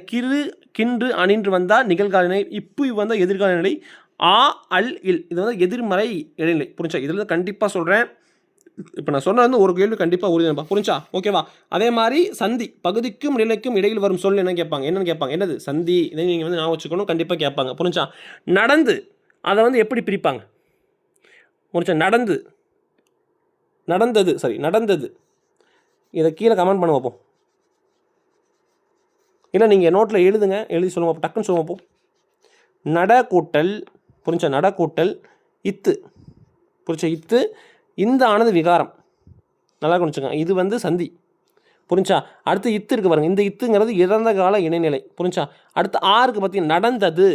கின்று அணின்று வந்தால் நிகழ்கால நிலை. இப்போ வந்தால் எதிர்கால நிலை. அல் இல் இது வந்து எதிர்மறை இடைநிலை. புரிஞ்சா? இதில் கண்டிப்பாக சொல்கிறேன். இப்போ நான் சொன்ன வந்து ஒரு கேள்வி கண்டிப்பாக உறுதிப்பா. புரிஞ்சா? ஓகேவா? அதே மாதிரி சந்தி, பகுதிக்கும் நிலைக்கும் இடையில் வரும் சொல் என்னன்னு கேட்பாங்க. என்னது? சந்தி. இதை நீங்கள் வந்து ஞாபகம் வச்சுக்கணும், கண்டிப்பாக கேட்பாங்க. புரிஞ்சா? நடந்து, அதை வந்து எப்படி பிரிப்பாங்க? புரிஞ்சா? நடந்தது. இதை கீழே கமெண்ட் பண்ண வைப்போம். இல்லை நீங்கள் நோட்டில் எழுதுங்க, எழுதி சொல்லுவோம், டக்குன்னு சொல்லுவோம். அப்போ நட கூட்டல். புரிஞ்சா? நட கூட்டல் இத்து. புரிஞ்சா? இத்து இந்த ஆனது விகாரம். நல்லா குடிச்சுங்க. இது வந்து சந்தி. புரிஞ்சா? அடுத்து இத்து இருக்குது பாருங்கள். இந்த இத்துங்கிறது இறந்த கால இடைநிலை. புரிஞ்சா? அடுத்து ஆருக்கு பார்த்தீங்கன்னா நடந்தது.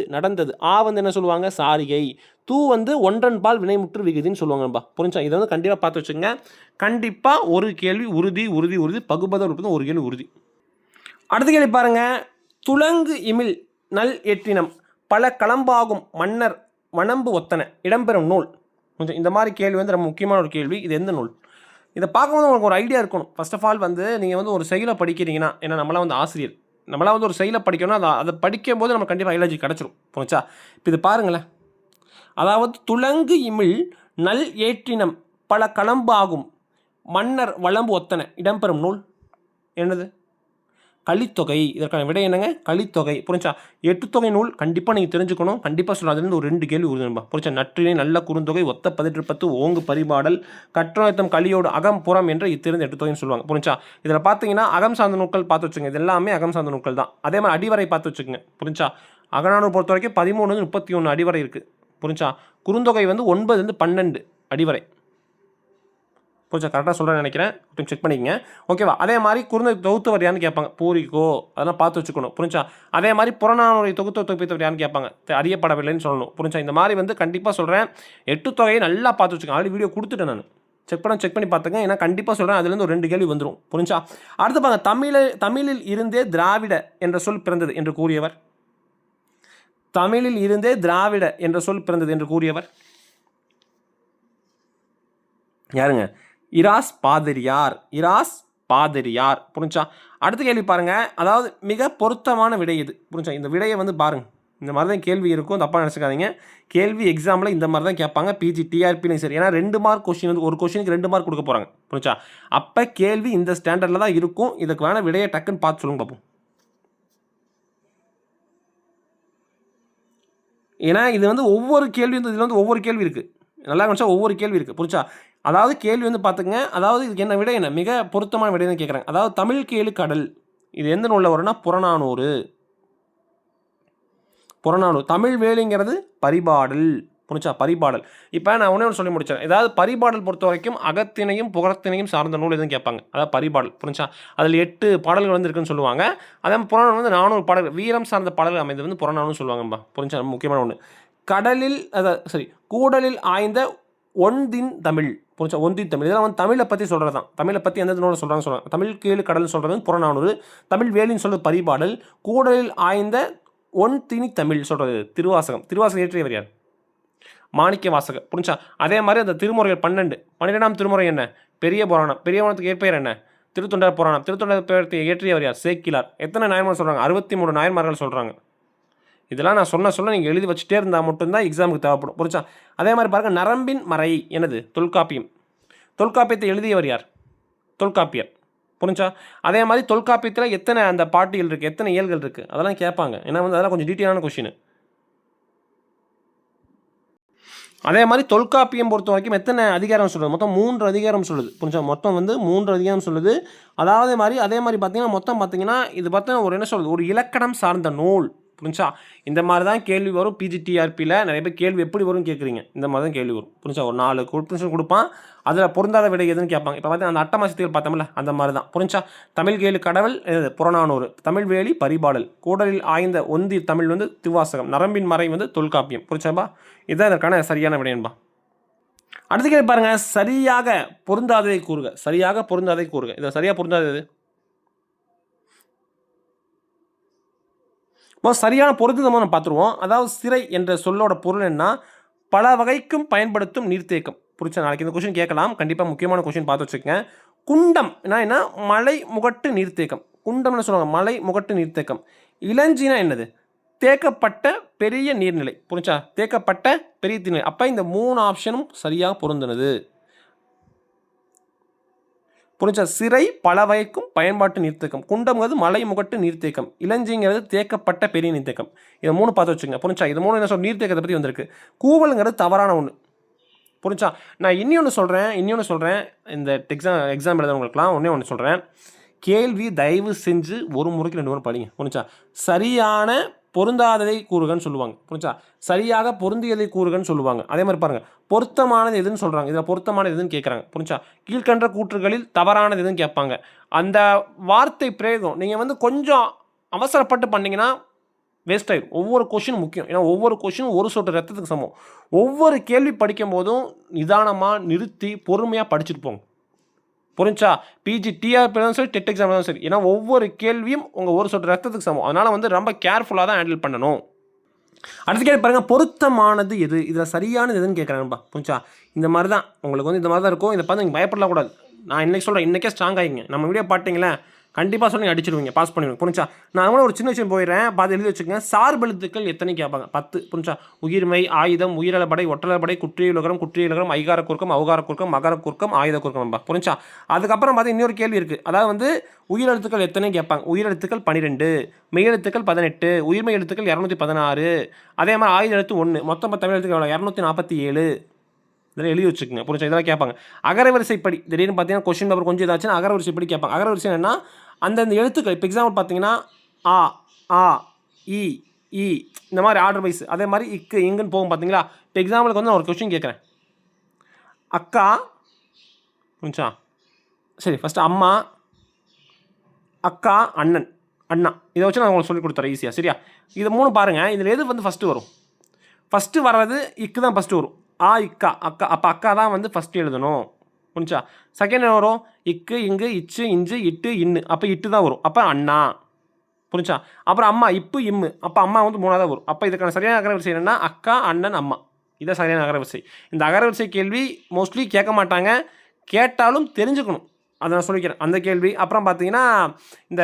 வந்து என்ன சொல்லுவாங்க? சாரிகை. தூ வந்து ஒன்றன் பால் வினைமுற்று விகுதின்னு சொல்லுவாங்கப்பா. புரிஞ்சா? இதை வந்து கண்டிப்பாக பார்த்து வச்சுங்க. கண்டிப்பாக ஒரு கேள்வி உறுதி. பகுபத உறுப்பு ஒரு கேள்வி உறுதி. அடுத்த கேள்வி பாருங்கள். துலங்கு இமிழ் நல் ஏற்றினம் பல களம்பாகும் மன்னர் வனம்பு ஒத்தன இடம்பெறும் நூல். கொஞ்சம் இந்த மாதிரி கேள்வி வந்து ரொம்ப முக்கியமான ஒரு கேள்வி. இது எந்த நூல்? இதை பார்க்கும்போது உங்களுக்கு ஒரு ஐடியா இருக்கணும். ஃபர்ஸ்ட் ஆஃப் ஆல் வந்து நீங்கள் வந்து ஒரு செயலை படிக்கிறீங்கன்னா, ஏன்னா நம்மளாம் வந்து ஆசிரியர், நம்மளாம் வந்து ஒரு செயலை படிக்கணும்னா அதை படிக்கும் போது நம்ம கண்டிப்பாக ஐடியாலஜி கிடச்சிரும். புரிஞ்சா? இப்போ இது பாருங்களேன். அதாவது துலங்கு இமிழ் நல் ஏற்றினம் பல களம்பு ஆகும் மன்னர் வளம்பு ஒத்தன இடம்பெறும் நூல் என்னது? கலித்தொகை. இதற்கான விடை என்னங்க? கலித்தொகை. புரிஞ்சா? 8 தொகை நூல் கண்டிப்பாக நீங்கள் தெரிஞ்சுக்கணும். கண்டிப்பாக சொல்லலாம். அதுலேருந்து ஒரு 2 கேள்வி உறுதிப்பா. புரிஞ்சா? நற்றினை நல்ல குறுந்தொகை ஒத்த 18 ஓங்கு பரிபாடல் கற்றோயத்தம் கலியோடு அகம் புறம் என்ற இத்திருந்து 8 தொகைன்னு சொல்லுவாங்க. புரிஞ்சா? இதில் பார்த்தீங்கன்னா அகம் சார்ந்த நூல்கள் பார்த்து வச்சுங்க. இது எல்லாமே அகம் சார்ந்த நூல்கள் தான். அதே மாதிரி அடிவரை பார்த்து வச்சுக்கோங்க. புரிஞ்சா? அகநானூறு பொறுத்த வரைக்கும் 13 31 அடிவரை இருக்குது. புரிஞ்சா? குறுந்தொகை வந்து 9 12 அடிவரை. புரிஞ்சா? கரெக்டாக சொல்கிறேன்னு நினைக்கிறேன். கொஞ்சம் செக் பண்ணிக்கங்க. ஓகேவா? அதே மாதிரி குறுந்தொகை தொகுத்தவர் யாருன்னு கேட்பாங்க. பூரிக்கோ அதெல்லாம் பார்த்து வச்சுக்கணும். புரிஞ்சா? அதே மாதிரி புறநானூரை தொகுத்தவர் யாருன்னு கேட்பாங்க. அறியப்படவில்லைன்னு சொல்லணும். புரிஞ்சா? இந்த மாதிரி வந்து கண்டிப்பாக சொல்கிறேன். 8 தொகையை நல்லா பார்த்து வச்சுக்கோங்க. ஆல்ரெடி வீடியோ கொடுத்துட்டேன் நான். செக் பண்ணி பார்த்துங்க. ஏன்னா கண்டிப்பாக சொல்கிறேன். அதுலேருந்து ஒரு 2 கேள்வி வந்துடும். புரிஞ்சா? அடுத்து பாருங்க. தமிழில் இருந்தே திராவிட என்ற சொல் பிறந்தது என்று கூறியவர். தமிழில் இருந்தே திராவிட என்ற சொல் பிறந்தது என்று கூறியவர் யாருங்க? இராஸ் பாதிரியார். புரிஞ்சா? அடுத்த கேள்வி பாருங்க. அதாவது மிக பொருத்தமான விடை இது. புரிஞ்சா? இந்த விடையை வந்து பாருங்க. இந்த மாதிரி தான் கேள்வி இருக்கும். தப்பாக நினச்சிக்காதீங்க. கேள்வி எக்ஸாமில் இந்த மாதிரி தான் கேட்பாங்க. பிஜி டிஆர்பிலையும் சரி. ஏன்னா 2 மார்க் கொஸ்டின் வந்து ஒரு கொஸ்டினுக்கு 2 மார்க் கொடுக்க போகிறாங்க. புரிஞ்சா? அப்போ கேள்வி இந்த ஸ்டாண்டர்டில் தான் இருக்கும். இதுக்கு வேணால் விடையை டக்குன்னு பார்த்து சொல்லுங்க பார்ப்போம். ஏன்னா இது வந்து ஒவ்வொரு கேள்வி வந்து இதில் வந்து ஒவ்வொரு கேள்வி இருக்குது. நல்லா கவனிச்சா ஒவ்வொரு கேள்வி இருக்குது. புரிஞ்சா? அதாவது கேள்வி வந்து பார்த்துங்க. அதாவது இதுக்கு என்ன விடை என்ன? மிக பொருத்தமான விடை தான் கேட்குறாங்க. அதாவது தமிழ் கேளு கடல். இது எந்த நூலில் வரும்னா புறநானூறு. தமிழ் வேலிங்கிறது பரிபாடல். புரிஞ்சா? பரிபாடல். இப்போ நான் ஒன்று சொல்லி முடிச்சேன். ஏதாவது பரிபாடல் பொறுத்த வரைக்கும் அகத்தினையும் புறத்தினையும் சார்ந்த நூல் எதுவும் கேட்பாங்க. அதாவது பரிபாடல். புரிஞ்சா? அதில் 8 பாடல்கள் வந்து இருக்குன்னு சொல்லுவாங்க. அதே புறநானூறு வந்து 400 பாடல்கள் வீரம் சார்ந்த பாடல்கள் அமைந்தது வந்து புறநானூறு சொல்லுவாங்கப்பா. புரிஞ்சா? முக்கியமான ஒன்று. கூடலில் ஆய்ந்த ஒன்றின் தமிழ். புரிஞ்சா? ஒன்றின் தமிழ். இதெல்லாம் வந்து தமிழை பற்றி சொல்கிறது தான். தமிழை பற்றி எந்த நூலை சொல்கிறாங்க. தமிழ் கேளு கடல் சொல்கிறது புறநானூறு. தமிழ் வேலின்னு சொல்கிறது பரிபாடல். கூடலில் ஆய்ந்த ஒன்றினி தமிழ் சொல்கிறது திருவாசகம். திருவாசகம் இயற்றியவர் யார்? மாணிக்க வாசகர். புரிஞ்சா? அதே மாதிரி அந்த திருமுறைகள் 12ஆம் திருமுறை என்ன? பெரிய புராணம். பெரிய புராணத்துக்கு ஏற்பெயர் என்ன? திருத்தொண்டர் புராணம். திருத்தொண்டர் இயற்றியவர் யார்? சேக்கிலார். எத்தனை நாயன்மார் சொல்கிறாங்க? 63 நாயன்மார்கள் சொல்கிறாங்க. இதெல்லாம் நான் சொல்ல நீங்கள் எழுதி வச்சுட்டே இருந்தால் மட்டும்தான் எக்ஸாமுக்கு தேவைப்படும். புரிஞ்சா? அதே மாதிரி பாருங்கள். நரம்பின் மறை என்னது? தொல்காப்பியம். தொல்காப்பியத்தை எழுதியவர் யார்? தொல்காப்பியர். புரிஞ்சா? அதே மாதிரி தொல்காப்பியத்தில் எத்தனை அந்த பாட்டிகள் இருக்குது, எத்தனை இயல்கள் இருக்குது, அதெல்லாம் கேட்பாங்க. ஏன்னா வந்து அதெல்லாம் கொஞ்சம் டீட்டெயிலான கொஸ்டின். அதே மாதிரி தொல்காப்பியம் பொறுத்த வரைக்கும் எத்தனை அதிகாரம் சொல்லுது? மொத்தம் 3 அதிகாரம் சொல்லுது. புரிஞ்சா? மொத்தம் வந்து 3 அதிகாரம் சொல்லுது. அதே மாதிரி பார்த்தீங்கன்னா மொத்தம் பார்த்தீங்கன்னா இது பார்த்தீங்கன்னா ஒரு என்ன சொல்லுது? ஒரு இலக்கணம் சார்ந்த நூல். புரிஞ்சா? இந்த மாதிரி தான் கேள்வி வரும். பிஜிடிஆர்பியில் நிறைய பேர் கேள்வி எப்படி வரும்னு கேட்குறீங்க. இந்த மாதிரி தான் கேள்வி வரும். புரிஞ்சா? ஒரு 4 கொஸ்டின் கொடுப்பான். அதில் பொருந்தாத விடை எதுன்னு கேட்பாங்க. இப்போ பார்த்தீங்கன்னா அந்த அட்டமாசத்தில் பார்த்தோம்ல அந்த மாதிரி தான். புரிஞ்சா? தமிழ் கேளு கடவுள் புறநானூறு. தமிழ் வேலி பரிபாடல். கூடலில் ஆய்ந்த ஒந்தி தமிழ் வந்து திருவாசகம். நரம்பின் மறை வந்து தொல்காப்பியம். புரிஞ்சாப்பா? இதுதான் இதற்கான சரியான விடையன்பா. அடுத்த கேள்வி பாருங்க. சரியாக பொருந்தாததை கூறுக. இதில் சரியாக பொருந்தாதது சரியான பொருத்தம் நம்ம பார்த்துருவோம். அதாவது சிறை என்ற சொல்லோட பொருள் என்ன? பல வகைக்கும் பயன்படுத்தும் நீர்த்தேக்கம். புரிச்சா? நாளைக்கு இந்த கொஸ்டின் கேட்கலாம். கண்டிப்பாக முக்கியமான கொஸ்டின் பார்த்து வச்சுக்கங்க. குண்டம் என்ன? மலை முகட்டு நீர்த்தேக்கம். குண்டம்னு சொல்லுவாங்க. மலை முகட்டு நீர்த்தேக்கம். இளஞ்சினா என்னது? தேக்கப்பட்ட பெரிய நீர்நிலை. புரிஞ்சா? தேக்கப்பட்ட பெரிய நீர்நிலை. அப்போ இந்த 3 ஆப்ஷனும் சரியாக பொருந்தினது. புரிஞ்சா? சிறை பல வகைக்கும் பயன்பாட்டு நீர்த்தேக்கம். குண்டம்ங்கிறது மலை முகட்டு நீர்த்தேக்கம். இளஞ்சிங்கிறது தேக்கப்பட்ட பெரிய நீர்த்தேக்கம். இதை 3 பார்த்து வச்சுங்க. புரிஞ்சா? இது 3 என்ன நீர்த்தேக்கத்தை பற்றி வந்திருக்கு. கூவலுங்கிறது தவறான ஒன்று. புரிஞ்சா? நான் இன்னொன்று சொல்கிறேன். இந்த எக்ஸாம் எழுதுறவங்களுக்குலாம் ஒன்று சொல்கிறேன். கேள்வி தயவு செஞ்சு ஒரு முறைக்கு 2 முறை படிங்க. புரிஞ்சா? சரியான பொருந்தாததை கூறுகன்னு சொல்லுவாங்க. புரிஞ்சா? சரியாக பொருந்தியதை கூறுகன்னு சொல்லுவாங்க. அதே மாதிரி பாருங்கள். பொருத்தமானது எதுன்னு சொல்கிறாங்க. இதில் பொருத்தமானது எதுன்னு கேட்குறாங்க. புரிஞ்சா? கீழ்கண்ட கூற்றுகளில் தவறானது எதுன்னு கேட்பாங்க. அந்த வார்த்தை பிரயோகம் நீங்கள் வந்து கொஞ்சம் அவசரப்பட்டு பண்ணிங்கன்னா வேஸ்ட் ஆகிடும். ஒவ்வொரு கொஷினும் முக்கியம். ஏன்னா ஒவ்வொரு கொஷினும் ஒரு சொட்டு ரத்தத்துக்கு சமம். ஒவ்வொரு கேள்வி படிக்கும் போதும் நிதானமாக நிறுத்தி பொறுமையாக படிச்சுட்டு போங்க. புரிஞ்சா? பிஜி டிஆர்பி தான் சரி, டெட் எக்ஸாம் தான் சரி. ஏன்னா ஒவ்வொரு கேள்வியும் உங்கள் ஒரு சொட்டு ரத்தத்துக்கு சமம். அதனால் வந்து ரொம்ப கேர்ஃபுல்லாக தான் ஹேண்டில் பண்ணணும். அடுத்த கேள்வி பாருங்கள். பொருத்தமானது எது? இதில் சரியானது எதுன்னு கேட்குறாங்கப்பா. புரிஞ்சா? இந்த மாதிரி தான் உங்களுக்கு வந்து இந்த மாதிரி தான் இருக்கும். இதை பார்த்து நீங்கள் பயப்படலாம் கூடாது. நான் இன்றைக்கி சொல்கிறேன். இன்றைக்கே ஸ்ட்ராங் ஆகிங்க. நம்ம வீடியோ பார்த்தீங்களே கண்டிப்பாக சொல்லி அடிச்சிடுவீங்க, பாஸ் பண்ணிடுவீங்க. புரிஞ்சா? நான் கூட ஒரு சின்ன விஷயம் போயிடுறேன், பார்த்து எழுதி வச்சுக்கோங்க. சார்பெழுத்துக்கள் எத்தனை கேட்பாங்க? 10. புரிஞ்சா? உயிர்மை, ஆயுதம், உயிரலப்படை, ஒற்றலப்படை, குற்றியலுகரம், குற்றியலுகரம், ஐகார குறுக்கம், அவகார குறுக்கம், மகர குறுக்கம், ஆயுத குறுக்கம். புரிஞ்சா? அதுக்கப்புறம் பார்த்து இன்னொரு கேள்வி இருக்குது. அதாவது வந்து உயிரெழுத்துக்கள் எத்தனை கேட்பாங்க? உயிரெழுத்துக்கள் 12, மெய்யெழுத்துக்கள் 18, உயிர்மை எழுத்துக்கள் 216, அதே மாதிரி ஆயுத எழுத்து 1, மொத்தம் தமிழ் எழுத்துக்கள் எவ்வளோ? 247. இதெல்லாம் எழுதி வச்சுக்கோங்க. புரிஞ்சா? இதெல்லாம் கேட்பாங்க. அகரவரிசைப்படி திடீர்னு பார்த்தீங்கன்னா கொஸ்டின் பேப்பர் கொஞ்சம் ஏதாச்சுன்னா அகரவரிசைப்படி கேட்பாங்க. அகரவரிசை என்னன்னா அந்தந்த எழுத்துக்கள். இப்போ எக்ஸாம்பிள் பார்த்தீங்கன்னா ஆ, ஆ, இ, ஈ, இந்த மாதிரி ஆர்டர் வைஸ். அதே மாதிரி இக்கு, இங்குன்னு போகும் பார்த்தீங்களா? இப்போ எக்ஸாம்பிளுக்கு வந்து நான் ஒரு கொஸ்டின் கேட்குறேன். அக்கா, புரிஞ்சா? சரி, ஃபஸ்ட்டு அம்மா, அக்கா, அண்ணன், அண்ணா. இதை வச்சு நான் உங்களுக்கு சொல்லி கொடுத்துறேன் ஈஸியாக. சரியா? இது 3 பாருங்கள். இதில் எது வந்து ஃபஸ்ட்டு வரும்? ஃபஸ்ட்டு வர்றது இக்கு தான் ஃபஸ்ட்டு வரும். ஆ, இக்கா, அக்கா. அப்போ அக்கா தான் வந்து ஃபஸ்ட்டு எழுதணும். புரிஞ்சா? செகண்ட் என்ன வரும்? இக்கு, இங்கு, இச்சு, இஞ்சு, இட்டு, இன்னு. அப்போ இட்டு தான் வரும். அப்போ அண்ணா. புரிஞ்சா? அப்புறம் அம்மா, இப்பு, இம்மு. அப்போ அம்மா வந்து 3ஆவது வரும். அப்போ இதுக்கான சரியான அகரவரிசை என்னென்னா அக்கா, அண்ணன், அம்மா. இதான் சரியான அகரவரிசை. இந்த அகரவரிசை கேள்வி மோஸ்ட்லி கேட்க மாட்டாங்க. கேட்டாலும் தெரிஞ்சுக்கணும். அதை நான் சொல்லிக்கிறேன். அந்த கேள்வி. அப்புறம் பார்த்தீங்கன்னா இந்த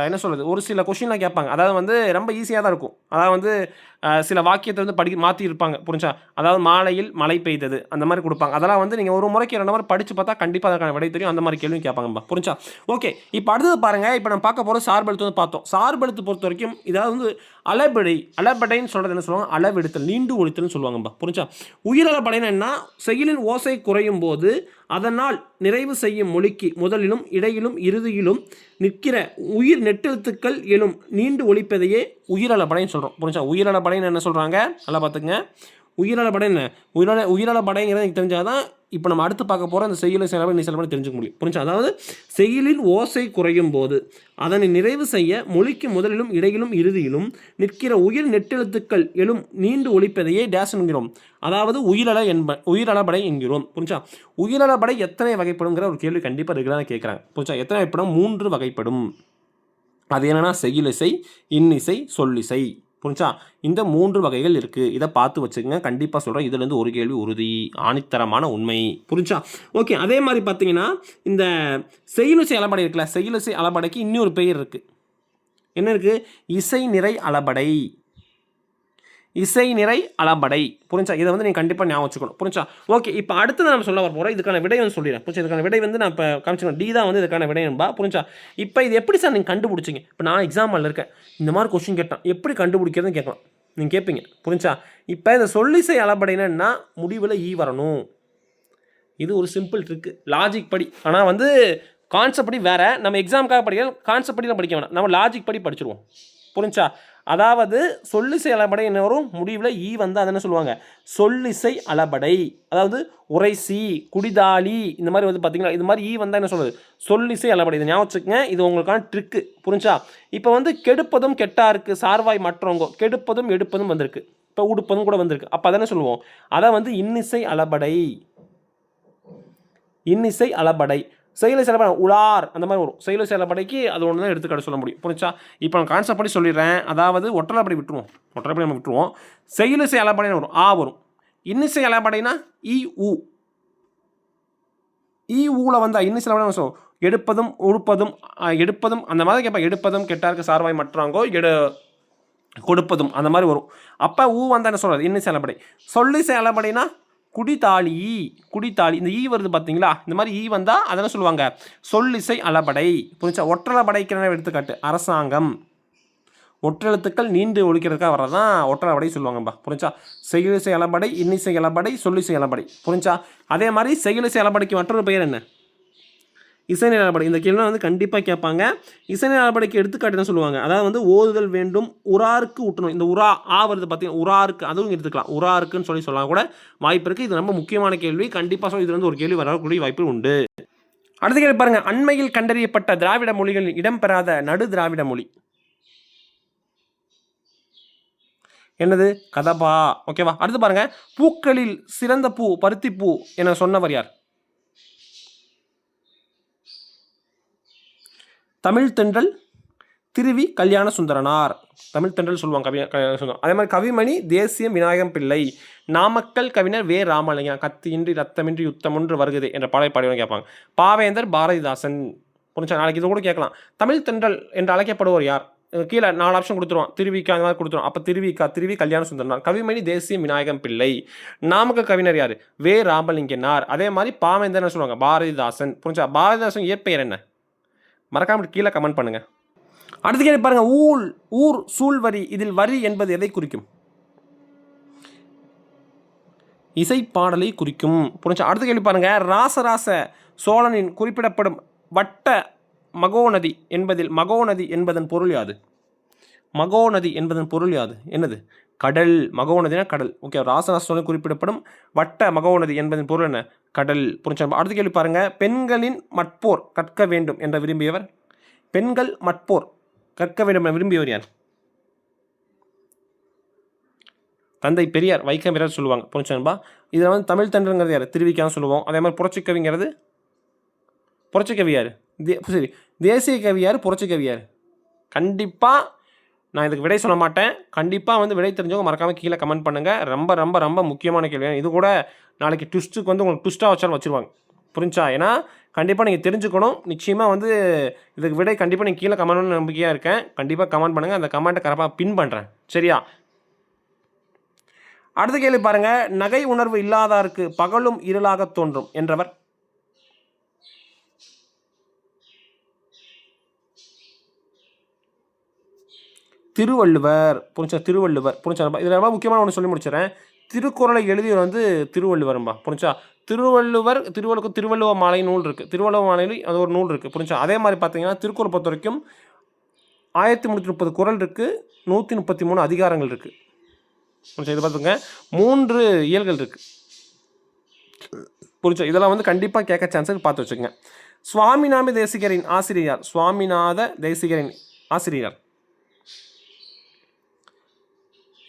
என்ன சொல்கிறது, ஒரு சில கொஷின்லாம் கேட்பாங்க. அதாவது வந்து ரொம்ப ஈஸியாக தான் இருக்கும். அதாவது வந்து சில வாக்கியத்தை வந்து மாற்றி இருப்பாங்க. புரிஞ்சா? அதாவது மாலையில் மழை பெய்தது அந்த மாதிரி கொடுப்பாங்க. அதெல்லாம் வந்து நீங்கள் ஒரு முறைக்கு 2 முறை படித்து பார்த்தா கண்டிப்பாக அதற்கான விடை தெரியும். அந்த மாதிரி கேள்வியும் கேட்பாங்கப்பா. புரிஞ்சா? ஓகே, இப்போ அடுத்தது பாருங்கள். இப்போ நம்ம பார்க்க போகிற சார்பெழுத்து வந்து பார்த்தோம். சார்பெழுத்து பொறுத்த வரைக்கும் இதாவது வந்து அளபடைன்னு சொல்கிறது என்ன சொல்லுவாங்க? அளவெடுத்தல், நீண்டு ஒழித்தல்னு சொல்லுவாங்கப்பா. புரிஞ்சா? உயிரளபடைன்னு என்ன? செயலின் ஓசை குறையும் போது அதனால் நிறைவு செய்யும் மொழிக்கு முதலிலும் இடையிலும் இறுதியிலும் நிற்கிற உயிர் நெட்டெழுத்துக்கள் எழும் நீண்டு ஒழிப்பதையே உயிரளபடைன்னு சொல்கிறோம். புரிஞ்சா? உயிரளபடைன்னு என்ன சொல்கிறாங்க? நல்லா பார்த்துங்க. உயிரளபடை என்ன? உயிரளபடைங்கிறது எனக்கு தெரிஞ்சால் தான் இப்போ நம்ம அடுத்து பார்க்க போகிற அந்த செய்யுளை செயல்பட நீ செயல்பட தெரிஞ்சுக்க முடியும். புரிஞ்சா? அதாவது செய்யுளின் ஓசை குறையும் போது அதனை நிறைவு செய்ய மொழிக்கு முதலிலும் இடையிலும் இறுதியிலும் நிற்கிற உயிர் நெட்டெழுத்துக்கள் எழும் நீண்டு ஒழிப்பதையே டேஸ் என்கிறோம். அதாவது உயிரளபடை என்கிறோம். புரிஞ்சா? உயிரளபடை எத்தனை வகைப்படுங்கிற ஒரு கேள்வி கண்டிப்பாக ரெகுலராக கேட்குறாங்க. புரிஞ்சா? எத்தனை வகைப்படும்? 3 வகைப்படும். அது என்னென்னா செய்யுளிசை, இன்னிசை, சொல்லிசை. புரிஞ்சா? இந்த 3 வகைகள் இருக்குது. இதை பார்த்து வச்சுக்கோங்க. கண்டிப்பாக சொல்கிறேன், இதுலேருந்து ஒரு கேள்வி உறுதி, ஆணித்தரமான உண்மை. புரிஞ்சா? ஓகே, அதே மாதிரி பார்த்தீங்கன்னா இந்த செய்யுளிசை அளபடை இருக்குல்ல, செய்யுளிசை அளபடைக்கு இன்னொரு பெயர் இருக்குது. என்ன இருக்குது? இசை நிறை அளபடை. இசை நிறை அளபடை. புரிஞ்சா? இதை வந்து நீங்கள் கண்டிப்பாக ஞாபகம் வச்சுக்கணும். புரிஞ்சா? ஓகே, இப்போ அடுத்து நான் சொல்ல வர போகிறேன். இதுக்கான விடை வந்து சொல்லிடுறேன். புரிஞ்சா? இதுக்கான விடை வந்து நான் இப்போ காமிச்சிக்கணும். டி தான் வந்து இதுக்கான விடை என்பா. புரிஞ்சா? இப்போ இது எப்படி சார் நீங்கள் கண்டுபிடிச்சிங்க? இப்போ நான் எக்ஸாம்பிள் இருக்கேன், இந்த மாதிரி கொஸ்டின் கேட்டான், எப்படி கண்டுபிடிக்கிறதுன்னு கேட்கலாம். நீங்கள் கேட்பீங்க. புரிஞ்சா? இப்போ இந்த சொல்லிசை அளபடைனா முடிவில் ஈ வரணும். இது ஒரு சிம்பிள் ட்ரிக்கு, லாஜிக் படி. ஆனால் வந்து கான்செப்ட் படி வேறு. நம்ம எக்ஸாமுக்காக படிக்கலாம், கான்செப்ட் படிலாம் படிக்க வேணாம். நம்ம லாஜிக் படி படிச்சிருவோம். புரிஞ்சா? அதாவது சொல்லிசை அளபடை என்ன வரும்? முடிவில் ஈ வந்து அதை என்ன சொல்லுவாங்க? சொல்லிசை அளபடை. அதாவது உரைசி, குடிதாளி, இந்த மாதிரி வந்து பார்த்தீங்களா, இது மாதிரி ஈ வந்தால் என்ன சொல்கிறது? சொல்லிசை அளபடை. இதை ஞாபகம் வச்சுக்கங்க. இது உங்களுக்கான ட்ரிக்கு. புரிஞ்சா? இப்போ வந்து கெடுப்பதும் கெட்டாருக்கு சார்வாய் மற்றவங்க கெடுப்பதும் எடுப்பதும் வந்திருக்கு. இப்போ உடுப்பதும் கூட வந்திருக்கு. அப்போ அதை என்ன சொல்லுவோம்? அதை வந்து இன்னிசை அளபடை. இன்னிசை அளபடை. செயலை செயல்பட உலார் அந்த மாதிரி வரும். செயலை செயல்படைக்கு அது ஒன்று தான் எடுத்துக்காட்டு சொல்ல முடியும். புரிஞ்சா? இப்போ நான் கான்செப்ட் படி சொல்லிடுறேன். அதாவது ஒற்றலப்படை விட்டுருவோம். ஒற்றலப்படை நம்ம விட்டுருவோம். செயலிசை அளபடைன்னு வரும், ஆ வரும். இன்னிசை அளபடைனா இ உ. இ ஊல வந்தால் இன்னிசை அளபடை சொல்லுவோம். எடுப்பதும் உடுப்பதும் எடுப்பதும் அந்த மாதிரி கேட்பேன். எடுப்பதும் கெட்டாருக்கு சார்வாய் மற்றாங்கோ கொடுப்பதும் அந்த மாதிரி வரும். அப்போ ஊ வந்தால் என்ன சொல்கிறது? இன்னிசை அளபடை. சொல்லிசை அளபடைனா குடிதாளி. குடிதாளி, இந்த ஈ வருது பார்த்தீங்களா? இந்த மாதிரி ஈ வந்தால் அதெல்லாம் சொல்லுவாங்க சொல்லிசை அளபடை. புரிஞ்சா? ஒற்றளபடைக்கு எடுத்துக்காட்டு அரசாங்கம். ஒற்றெழுத்துக்கள் நீண்டு ஒழிக்கிறதுக்காக வர்றதான் ஒற்றளபடை சொல்லுவாங்கப்பா. புரிஞ்சா? செய்யுளிசை அளபடை, இன்னிசை அளபடை, சொல்லிசை அளபடை. புரிஞ்சா? அதே மாதிரி செய்யுளிசை அளபடைக்கு மற்றொரு பெயர் என்ன? இசைநிலை அளபடை. இந்த கேள்வி வந்து கண்டிப்பாக கேட்பாங்க. இசைநிலை அளபடைக்கு எடுத்துக்காட்டுன்னு சொல்லுவாங்க. அதாவது வந்து ஓதுதல் வேண்டும், உராருக்கு ஊட்டணும். இந்த உரா ஆ வருது பார்த்தீங்கன்னா, உராருக்கு அதுவும் எடுத்துக்கலாம். உராருக்குன்னு சொல்லலாம் கூட வாய்ப்பு இருக்குது. இது ரொம்ப முக்கியமான கேள்வி. கண்டிப்பாக சொல்லி இதுல இருந்து ஒரு கேள்வி வரக்கூடிய வாய்ப்பு உண்டு. அடுத்த கேள்வி பாருங்க. அண்மையில் கண்டறியப்பட்ட திராவிட மொழிகளில் இடம்பெறாத நடு திராவிட மொழி என்னது? கதபா. ஓகேவா? அடுத்து பாருங்க. பூக்களில் சிறந்த பூ பருத்திப்பூ என சொன்னவர் யார்? தமிழ் தென்றல் திருவி கல்யாண சுந்தரனார். தமிழ் தென்றல் சொல்லுவாங்க கல்யாண சுந்தரம். அதே மாதிரி கவிமணி தேசியம் விநாயகம் பிள்ளை. நாமக்கல் கவிஞர் வே ராமலிங்கம். கத்தியின்றி ரத்தமின்றி யுத்தமொன்று வருகுதே என்ற பாடலை பாடியவங்க கேட்பாங்க. பாவேந்தர் பாரதிதாசன். புரிஞ்சா? நாளைக்கு இது கூட கேட்கலாம். தமிழ் தென்றல் என்று அழைக்கப்படுவோர் யார்? கீழே 4 ஆப்ஷன் கொடுத்துருவோம். திருவிக அந்த மாதிரி கொடுத்துருவோம். அப்போ திருவி கல்யாண சுந்தரனார், கவிமணி தேசிய விநாயகம் பிள்ளை, நாமக்கல் கவிஞர் யார்? வே ராமலிங்கனார். அதே மாதிரி பாவேந்தர் சொல்லுவாங்க பாரதிதாசன். புரிஞ்சா? பாரதிதாசன் இயற்பெயர் என்ன? மறக்காம கீழே கமெண்ட் பண்ணுங்க. அடுத்த கேள்வி பாருங்க. ஊர் சூழ்வரி, இதில் வரி என்பது எதை குறிக்கும்? இசைப்பாடலை குறிக்கும். புரிஞ்சா? அடுத்த கேள்வி பாருங்க. ராசராச சோழனின் குறிப்பிடப்படும் வட்ட மகோநதி என்பதில் மகோநதி என்பதன் பொருள் யாது? மகோநதி என்பதன் பொருள் யாது? என்னது? கடல். மகோநதினா கடல். ஓகே. ராசராச சோழன் குறிப்பிடப்படும் வட்ட மகோநதி என்பதன் பொருள் என்ன? கடல். புரிஞ்சா? அடுத்த கேள்வி பாருங்க. பெண்களின் மட்போர் கற்க வேண்டும் என்ற விரும்பியவர்? பெண்கள் மட்போர் கற்க வேண்டும் என விரும்பியவர் யார்? தந்தை பெரியார், வைக்கம் வீரர் சொல்லுவாங்க. புரிஞ்சா? இதில் வந்து தமிழ் தென்றல்ங்கிறது யார்? திருவிக்கான்னு சொல்லுவோம். அதே மாதிரி புரட்சி கவிங்கிறது புரட்சி கவியார். சரி, தேசிய கவியார், புரட்சி கவியார். கண்டிப்பாக நான் இதுக்கு விடை சொல்ல மாட்டேன். கண்டிப்பாக வந்து விடை தெரிஞ்சவங்க மறக்காமல் கீழே கமெண்ட் பண்ணுங்கள். ரொம்ப ரொம்ப ரொம்ப முக்கியமான கேள்வி. இது கூட நாளைக்கு ட்விஸ்ட்டுக்கு வந்து உங்களுக்கு ட்விஸ்ட்டாக வச்சாலும் வச்சுருவாங்க. புரிஞ்சா? ஏன்னா கண்டிப்பாக நீங்கள் தெரிஞ்சுக்கணும். நிச்சயமாக வந்து இதுக்கு விடை கண்டிப்பாக நீங்கள் கீழே கமெண்ட் பண்ண நம்பிக்கையாக இருக்கேன். கண்டிப்பாக கமெண்ட் பண்ணுங்கள். அந்த கமெண்ட்டை கரெக்டாக பின் பண்ணுறேன். சரியா? அடுத்த கேள்வி பாருங்கள். நகை உணர்வு இல்லாதாருக்கு பகலும் இருளாக தோன்றும் என்றவர்? திருவள்ளுவர். புரிஞ்சா? திருவள்ளுவர். புரிஞ்சா? இதில் ரொம்ப முக்கியமான ஒன்று சொல்லி முடிச்சிடறேன். திருக்குறளை எழுதியவர் வந்து திருவள்ளுவரும்பா. புரிஞ்சா? திருவள்ளுவ மாலை நூல் இருக்குது. திருவள்ளுவ மாலையில் அது ஒரு நூல் இருக்குது. புரிஞ்சா? அதே மாதிரி பார்த்தீங்கன்னா திருக்குறள் பொறுத்த வரைக்கும் 1330 குறள் இருக்குது, 133 அதிகாரங்கள் இருக்குது. புரிஞ்சா? இது பார்த்துங்க 3 இயல்கள் இருக்குது. புரிஞ்சா? இதெல்லாம் வந்து கண்டிப்பாக கேட்க சான்ஸ் பார்த்து வச்சுக்கோங்க. சுவாமிநாத தேசிகரின் ஆசிரியர்? சுவாமிநாத தேசிகரின் ஆசிரியர்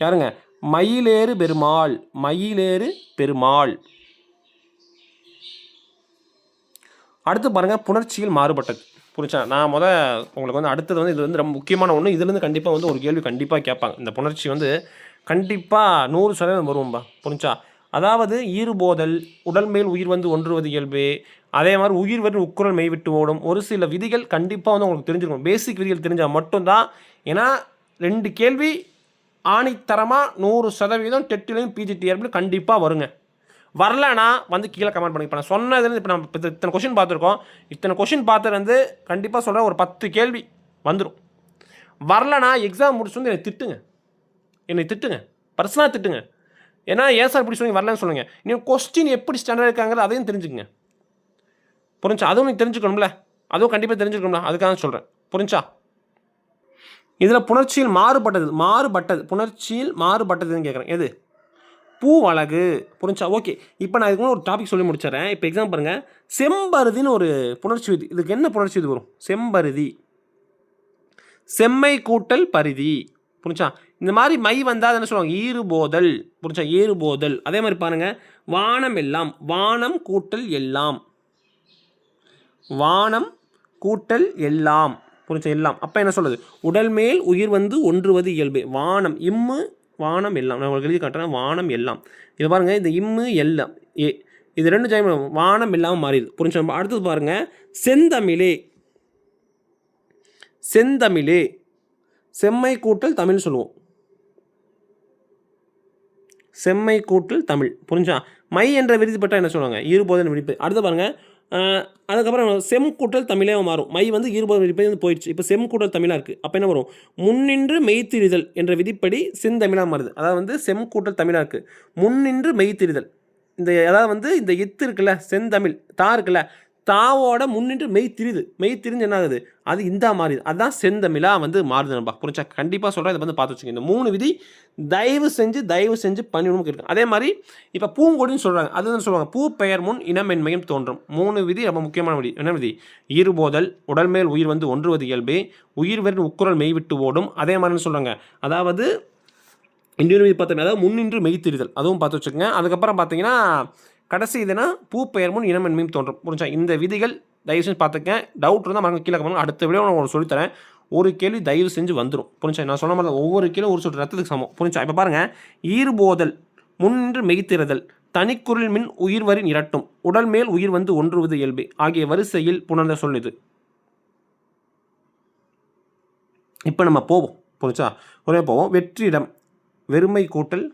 யாருங்க? மயிலேறு பெருமாள். மயிலேறு பெருமாள். அடுத்து பாருங்கள். புணர்ச்சியில் மாறுபட்டது. புரிஞ்சா? நான் உங்களுக்கு வந்து அடுத்தது வந்து இது வந்து ரொம்ப முக்கியமான ஒன்று. இதுலேருந்து கண்டிப்பாக வந்து ஒரு கேள்வி கண்டிப்பாக கேட்பாங்க. இந்த புணர்ச்சி வந்து கண்டிப்பாக 100% வருவோம்பா. புரிஞ்சா? அதாவது ஈறுபோதல், உடல் மேல் உயிர் வந்து ஒன்றுவது இயல்பு, அதே மாதிரி உயிர் வரும் உக்குரல் மெய்விட்டு ஓடும், ஒரு சில விதிகள் கண்டிப்பாக வந்து உங்களுக்கு தெரிஞ்சிருக்கும். பேசிக் விதிகள் தெரிஞ்சால் மட்டும்தான். ஏன்னா 2 கேள்வி ஆணித்தரமாக 100% டெட்டிலையும் பிஜிடிஆர்பியும் கண்டிப்பாக வருங்க. வரலனா வந்து கீழே கமெண்ட் பண்ணி. இப்போ நான் சொன்னதுலேருந்து இப்போ நம்ம இத்தனை கொஷின் பார்த்துருக்கோம். இத்தனை கொஷின் பார்த்துட்டு வந்து கண்டிப்பாக சொல்கிறேன் ஒரு 10 கேள்வி வந்துடும். வரலனா எக்ஸாம் முடிச்சு வந்து என்னை திட்டுங்க, பர்சனலாக திட்டுங்க. ஏன்னா ஏன் சார் இப்படி சொல்லி வரலன்னு சொல்லுங்கள். நீங்கள் கொஸ்டின் எப்படி ஸ்டாண்டர்ட் இருக்காங்கிறது அதையும் தெரிஞ்சுக்கங்க. புரிஞ்சா? அதுவும் நீங்கள் தெரிஞ்சுக்கணும்ல. அதுவும் கண்டிப்பாக தெரிஞ்சுக்கணும்ல. அதுக்காக சொல்கிறேன். புரிஞ்சா? இதில் புணர்ச்சியில் மாறுபட்டது புணர்ச்சியில் மாறுபட்டதுன்னு கேட்குறேன். எது? பூவழகு. புரிஞ்சா? ஓகே. இப்போ நான் இதுக்கு ஒரு டாபிக் சொல்லி முடிச்சிடறேன். இப்போ எக்ஸாம் பாருங்கள். செம்பருதின்னு ஒரு புணர்ச்சி விதி. இதுக்கு என்ன புணர்ச்சி விதி வரும்? செம்பருதி. செம்மை கூட்டல் பரிதி. புரிஞ்சா? இந்த மாதிரி மை வந்தால் என்ன சொல்லுவாங்க? ஈறுபோதல். புரிஞ்சா? ஏறுபோதல். அதே மாதிரி பாருங்கள். வானம் எல்லாம். வானம் கூட்டல் எல்லாம். வானம் கூட்டல் எல்லாம். புரிஞ்சா? எல்லாம். அப்போ என்ன சொல்லுது? உடல் மேல் உயிர் வந்து ஒன்றுவது இயல்பு. வானம் இம்மு வானம் எல்லாம். நான் உங்களுக்கு எழுதி காட்டுறேன். வானம் எல்லாம். இது பாருங்கள். இந்த இம்மு எல்லாம் இது 2 ஜாயின் வானம் எல்லாம் மாறிடுது. புரிஞ்சா? அடுத்தது பாருங்கள். செந்தமிழே. செந்தமிழே. செம்மை கூட்டல் தமிழ் சொல்லுவோம். செம்மை கூட்டல் தமிழ். புரிஞ்சா? மை என்ற விருது பெற்றால் என்ன சொல்லுவாங்க? ஈறுபோதல் விழிப்பு. அடுத்து பாருங்கள். அதுக்கப்புறம் செம் கூட்டல் தமிழே மாறும். மை வந்து ஈறுபோதல் விழிப்பை வந்து போயிடுச்சு. இப்போ செம் கூட்டல் தமிழாக இருக்குது. அப்போ என்ன வரும்? முன்னின்று மெய்த்திரிதல் என்ற விதிப்படி செந்தமிழாக மாறுது. அதாவது வந்து செம் கூட்டல் தமிழாக இருக்குது. முன்னின்று மெய்த்திரிதல். அதாவது வந்து இந்த எத்து இருக்குல்ல, செந்தமிழ் தா இருக்குல்ல, தாவோட முன்னின்று மெய்த்திரிஞ்சு என்ன ஆகுது? அது இந்த மாறிது. அதுதான் செந்தமிழாக வந்து மாறுது. நம்ப புரிஞ்சா? கண்டிப்பாக சொல்கிறேன். இதை வந்து பார்த்து வச்சுக்கோங்க. இந்த 3 விதி தயவு செஞ்சு பண்ணிடணும் இருக்கு. அதே மாதிரி இப்போ பூங்கொடின்னு சொல்கிறாங்க. அதுதான் சொல்லுவாங்க பூ பெயர் முன் இனமென்மையும் தோன்றும். 3 விதி ரொம்ப முக்கியமான விதி. என்ன விதி? ஈறுபோதல், உடல் மேல் உயிர் வந்து ஒன்றுவது இயல்பு, உயிர் வெறும் உக்குரல் மெய்விட்டு ஓடும். அதே மாதிரின்னு சொல்கிறாங்க. அதாவது இன்னொரு விதி பார்த்தோம். அதாவது முன்னின்று மெய்த்திரிதல். அதுவும் பார்த்து வச்சுக்கோங்க. அதுக்கப்புறம் பார்த்தீங்கன்னா கடைசி இதுனா பூ பெயர் முன் இனமென்மையும் தோன்றும். புரிஞ்சா? இந்த விதிகள் தயவு செஞ்சு பார்த்துக்கேன். டவுட் இருந்தால் மறந்து கீழே கமெண்ட். அடுத்த வீடியோ நான் உங்களுக்கு சொல்லித்தரேன். ஒரு கேள்வி தயவு செஞ்சு வந்துடும். புரிஞ்சா? நான் சொன்ன மாதிரி ஒவ்வொரு கேள்வி ஒரு சொட்டு ரத்தத்துக்கு சமம். புரிஞ்சா? இப்போ பாருங்கள். ஈறுபோதல், முன்னின்று மெய்த்திருதல், தனிக்குறில் மின் உயிர் வரி இரட்டும், உடல் மேல் உயிர் வந்து ஒன்றுவது இயல்பு ஆகிய வரிசையில் புணர்ந்த சொல் இது. இப்போ நம்ம போவோம், புரிஞ்சா? ஒரே போவோம். வெற்றிடம் வெறுமை கூட்டல்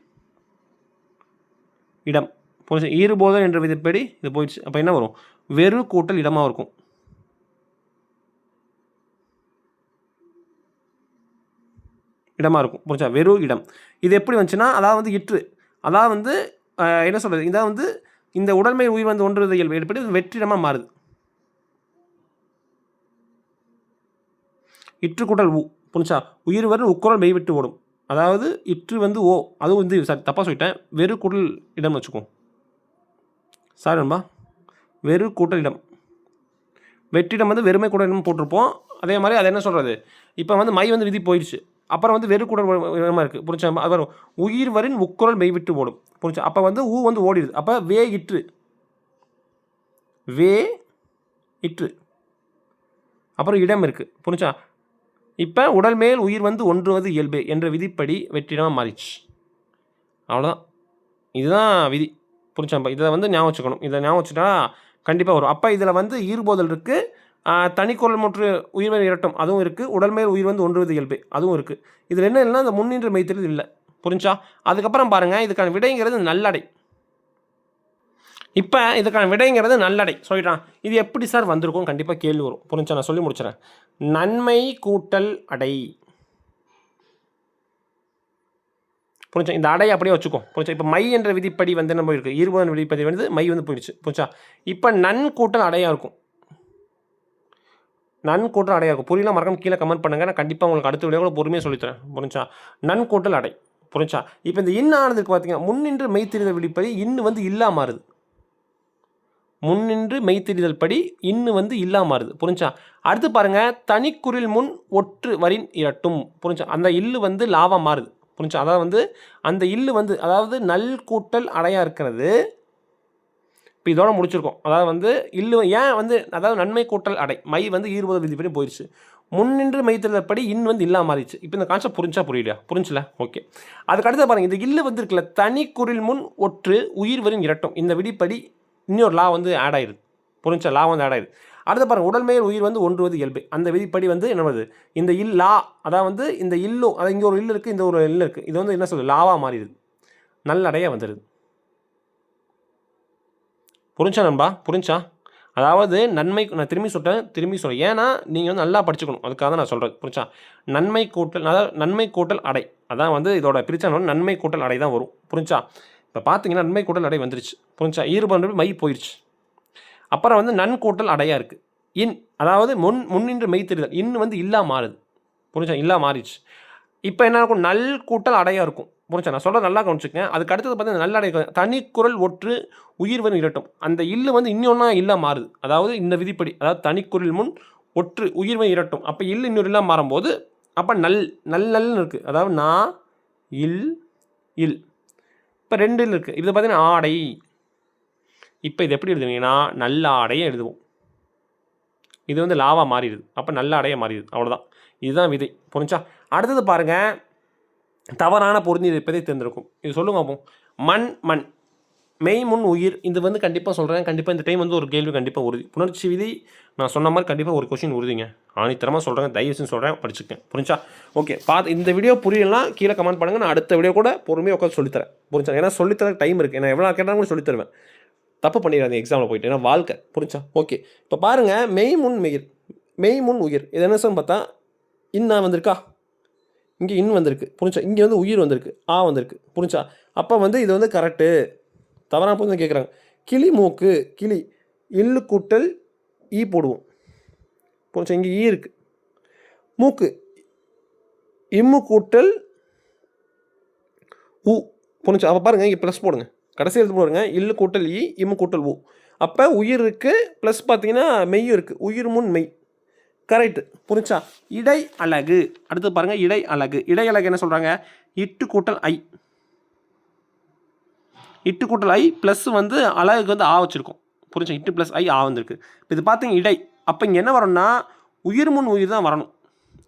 இடம், புரிஞ்சா? ஈறுபோதல் என்ற விதிப்படி இது போயிடுச்சு. அப்போ என்ன வரும்? வெறு கூட்டல் இடமாக இருக்கும். இடமாக இருக்கும், புரிஞ்சா? வெறு இடம். இது எப்படி வந்துச்சுன்னா, அதாவது வந்து இற்று, அதாவது வந்து என்ன சொல்கிறது, இதான் வந்து இந்த உடல்மை உயிர் வந்து ஒன்றுவது இயல்பு ஏற்பட்டு வெற்றிடமாக மாறுது. இற்று கூட்டல் ஊ, புரிஞ்சா? உயிர் வரும் உக்குரல் மெய் விட்டு ஓடும். அதாவது இற்று வந்து ஓ, அதுவும் வந்து சாரி தப்பாக சொல்லிட்டேன். வெறு கூட்டல் இடம்னு வச்சுக்கோம். சாரி நண்பா, வெறு கூட்டல் இடம். வெற்றிடம் வந்து வெறுமை கூட்டல் இடம் போட்டிருப்போம். அதே மாதிரி அது என்ன சொல்கிறது, இப்போ வந்து மை வந்து விதி போயிடுச்சு. அப்புறம் வந்து வெறு கூட்டல் இடமாக இருக்குது, புரிஞ்சா? அது வரும் உயிர் வரின் உக்குரல் மெய் விட்டு ஓடும், புரிஞ்சா? அப்போ வந்து ஊ வந்து ஓடிடுது. அப்போ வே இற்று, வே இற்று, அப்புறம் இடம் இருக்குது, புரிஞ்சா? இப்போ உடல் மேல் உயிர் வந்து ஒன்றுவது இயல்பு என்ற விதிப்படி வெற்றிடமாக மாறிடுச்சு. அவ்வளோதான், இதுதான் விதி, புரிஞ்சாப்பா? இதை வந்து ஞாபகம் வச்சுக்கணும். இதை ஞாபகம் வச்சுட்டா கண்டிப்பாக வரும். அப்போ இதில் வந்து ஈறுபோதல் இருக்குது, தனிக்குரல் முற்று உயிர்வன் இரட்டும் அதுவும் இருக்குது, உடல் மேல் உயிர் வந்து ஒன்றுவது இயல்பு அதுவும் இருக்குது. இதில் என்ன இல்லைன்னா அந்த முன்னின்று மெய்த்தெழுது இல்லை, புரிஞ்சா? அதுக்கப்புறம் பாருங்கள், இதுக்கான விடைங்கிறது நல்லடை. இப்போ இதுக்கான விடைங்கிறது நல்லடை சொல்லிட்டான். இது எப்படி சார் வந்திருக்கும், கண்டிப்பாக கேள்வி வரும், புரிஞ்சா? நான் சொல்லி முடிச்சிடறேன். நன்மை கூட்டல் அடை, புரிஞ்சா? இந்த அடை அப்படியே வச்சுக்கோ, புரிஞ்சா? இப்போ மை என்ற விதிப்படி வந்து என்ன போயிருக்கு, ஈறுபோதல் விதிப்படி வந்து மை வந்து போயிடுச்சு, புரிஞ்சா? இப்போ நன் கூட்டல் அடையாக இருக்கும், நன் கூட்டல் அடையாக இருக்கும். புரியல மறக்காம கீழே கமெண்ட் பண்ணுங்கள், நான் கண்டிப்பாக உங்களுக்கு அடுத்த வீடியோ கூட பொறுமையாக சொல்லித்தரேன், புரிஞ்சா? நன் கூட்டல் அடை, புரிஞ்சா? இப்போ இந்த இன் ஆனதுக்கு பார்த்தீங்கன்னா முன்னின்று மெய்த்தெரிதல் விதிப்படி இன்னு வந்து இல்லா மாறுது. முன்னின்று மெய்த்தெரிதல் படி இன்னு வந்து இல்லா மாறுது, புரிஞ்சா? அடுத்து பாருங்கள், தனிக்குறில் முன் ஒற்று வரின் இரட்டும், புரிஞ்சா? அந்த இல்லு வந்து லாவா மாறுது, புரிஞ்சா? அதாவது வந்து அந்த இல்லு வந்து அதாவது நல் கூட்டல் அடையாக இருக்கிறது. இப்போ இதோட முடிச்சிருக்கோம். அதாவது வந்து இல்லு ஏன் வந்து அதாவது நன்மை கூட்டல் அடை மை வந்து ஈறுபோதல் விதிப்படி போயிடுச்சு. முன்னின்று மெய்த்தெரிதல் படி இன் வந்து இல்லா மாறிடுச்சு. இப்போ இந்த கான்செப்ட் புரிஞ்சா புரியலையா? புரிஞ்சல, ஓகே. அதுக்கு அடுத்து பாருங்கள், இந்த இல்லு வந்து இருக்குல்ல, தனிக்குறில் முன் ஒற்று உயிர் வரின் இரட்டும் இந்த விதிப்படி இன்னொரு லா வந்து ஆட் ஆயிடுது, புரிஞ்சா? லா வந்து ஆட் ஆயிடுது. அடுத்து பாருங்கள், உடல்மையில் உயிர் வந்து ஒன்றுவது இயல்பு அந்த விதிப்படி வந்து என்ன வருது, இந்த லா அதாவது வந்து இந்த இல்லும் அதாவது இங்கே ஒரு இல்லு இருக்குது, இந்த ஒரு இல்லு இருக்குது, இது வந்து என்ன சொல்லுது, லாவாக மாறிடுது, நல்லடையாக வந்துடுது. புரிஞ்சா நண்பா? புரிஞ்சா? அதாவது நன்மை, நான் திரும்பி சொல்கிறேன், ஏன்னா நீங்கள் வந்து நல்லா படிச்சுக்கணும், அதுக்காக தான் நான் சொல்கிறது, புரிஞ்சா? நன்மை கூட்டல், அதாவது நன்மை கூட்டல் அடை, அதான் வந்து இதோட பிரிச்சா நன்மை கூட்டல் அடை தான் வரும், புரிஞ்சா? இப்போ பார்த்தீங்கன்னா நன்மை கூட்டல் அடை வந்துருச்சு, புரிஞ்சா? ஈறுபோதல் மை போயிடுச்சு. அப்புறம் வந்து நன் கூட்டல் அடையாக இருக்குது. இன் அதாவது முன்னின்று மெய்த்தெரிதல் இன் வந்து இல்லா மாறுது, புரிஞ்சா? இல்லா மாறிடுச்சு. இப்போ என்ன இருக்கும், நல் கூட்டல் அடையாக இருக்கும், புரிஞ்சா? நான் சொல்ல நல்லா கவனிச்சுக்கேன். அதுக்கு அடுத்தது பார்த்தீங்கன்னா நல்லடை தனிக்குரல் ஒற்று உயிர் வரும் இரட்டும் அந்த இல்லு வந்து இன்னொன்னா இல்லா மாறுது. அதாவது இந்த விதிப்படி அதாவது தனிக்குரல் முன் ஒற்று உயிர் வரும் இரட்டும் அப்போ இல்லு இன்னொரு இல்லா மாறும்போது அப்போ நல்லன்னு இருக்குது. அதாவது நான் இல் இல் இப்போ ரெண்டு இல் இருக்குது. இது பார்த்தீங்கன்னா ஆடை. இப்போ இது எப்படி எழுதுவீங்கன்னா நல்ல ஆடையை எழுதுவோம். இது வந்து லாவா மாறிடுது, அப்போ நல்ல அடைய மாறிடுது, அவ்வளோதான். இதுதான் விதை, புரிஞ்சா? அடுத்தது பாருங்கள், தவறான பொருந்தி இருப்பதை தேர்ந்தெடுக்கும். இது சொல்லுங்க அப்போ. மண் மண் மெய் முன் உயிர், இது வந்து கண்டிப்பாக சொல்கிறேன், கண்டிப்பாக இந்த டைம் வந்து ஒரு கேள்வி கண்டிப்பாக உறுதி. புணர்ச்சி விதி நான் சொன்ன மாதிரி கண்டிப்பாக ஒரு கொஸ்டின் உறுதிங்க, ஆணித்தரமாக சொல்கிறேன், தயவுசெய்து சொல்கிறேன், படிச்சுக்கேன், புரிஞ்சா? ஓகே, பார்த்து இந்த வீடியோ புரியலாம் கீழே கமெண்ட் பண்ணுங்கள், நான் அடுத்த வீடியோ கூட பொறுமையாக உட்காந்து சொல்லித்தரேன், புரிஞ்சா? ஏன்னா சொல்லித்தர டைம் இருக்குது, நான் எவ்வளோ கேட்டாலும் கூட சொல்லித்தருவேன், தப்பு பண்ணிடுறாங்க எக்ஸாமில் போயிட்டு, ஏன்னா வாழ்க்கை, புரிஞ்சா? ஓகே, இப்போ பாருங்கள், மெய் முன் உயிர் இது என்ன சொல்லு பார்த்தா இன்னா வந்திருக்கா, இங்கே இன் வந்திருக்கு, புரிஞ்சா? இங்கே வந்து உயிர் வந்திருக்கு, ஆ வந்திருக்கு, புரிஞ்சா? அப்போ வந்து இது வந்து கரெக்டு. தவறாக போய் தான் கேட்குறாங்க. கிளி மூக்கு கிளி இல்லு கூட்டல் ஈ போடுவோம், புரிஞ்சா? இங்கே ஈ இருக்குது. மூக்கு இம்மு கூட்டல் ஊ, புரிஞ்சா? அப்போ பாருங்கள், இங்கே ப்ளஸ் போடுங்க, கடைசி எழுத்து போடுங்க, இல்லு கூட்டல் ஈ இம்மு கூட்டல் ஊ. அப்போ உயிர் இருக்குது ப்ளஸ் பார்த்தீங்கன்னா மெய்யும் இருக்குது, உயிர் முன் மெய், கரெக்டு, புரிஞ்சா? இடை அலகு. அடுத்து பாருங்கள், இடை அலகு. இடை அலகு என்ன சொல்கிறாங்க, இட்டு கூட்டல் ஐ, இட்டு கூட்டல் ஐ ப்ளஸ் வந்து அலகுக்கு வந்து ஆ வச்சுருக்கோம், புரிஞ்சா? இட்டு ப்ளஸ் ஐ ஆ வந்திருக்கு. இப்போ இது பார்த்தீங்க இடை, அப்போ இங்கே என்ன வரணும்னா உயிர் முன் உயிர் தான் வரணும்,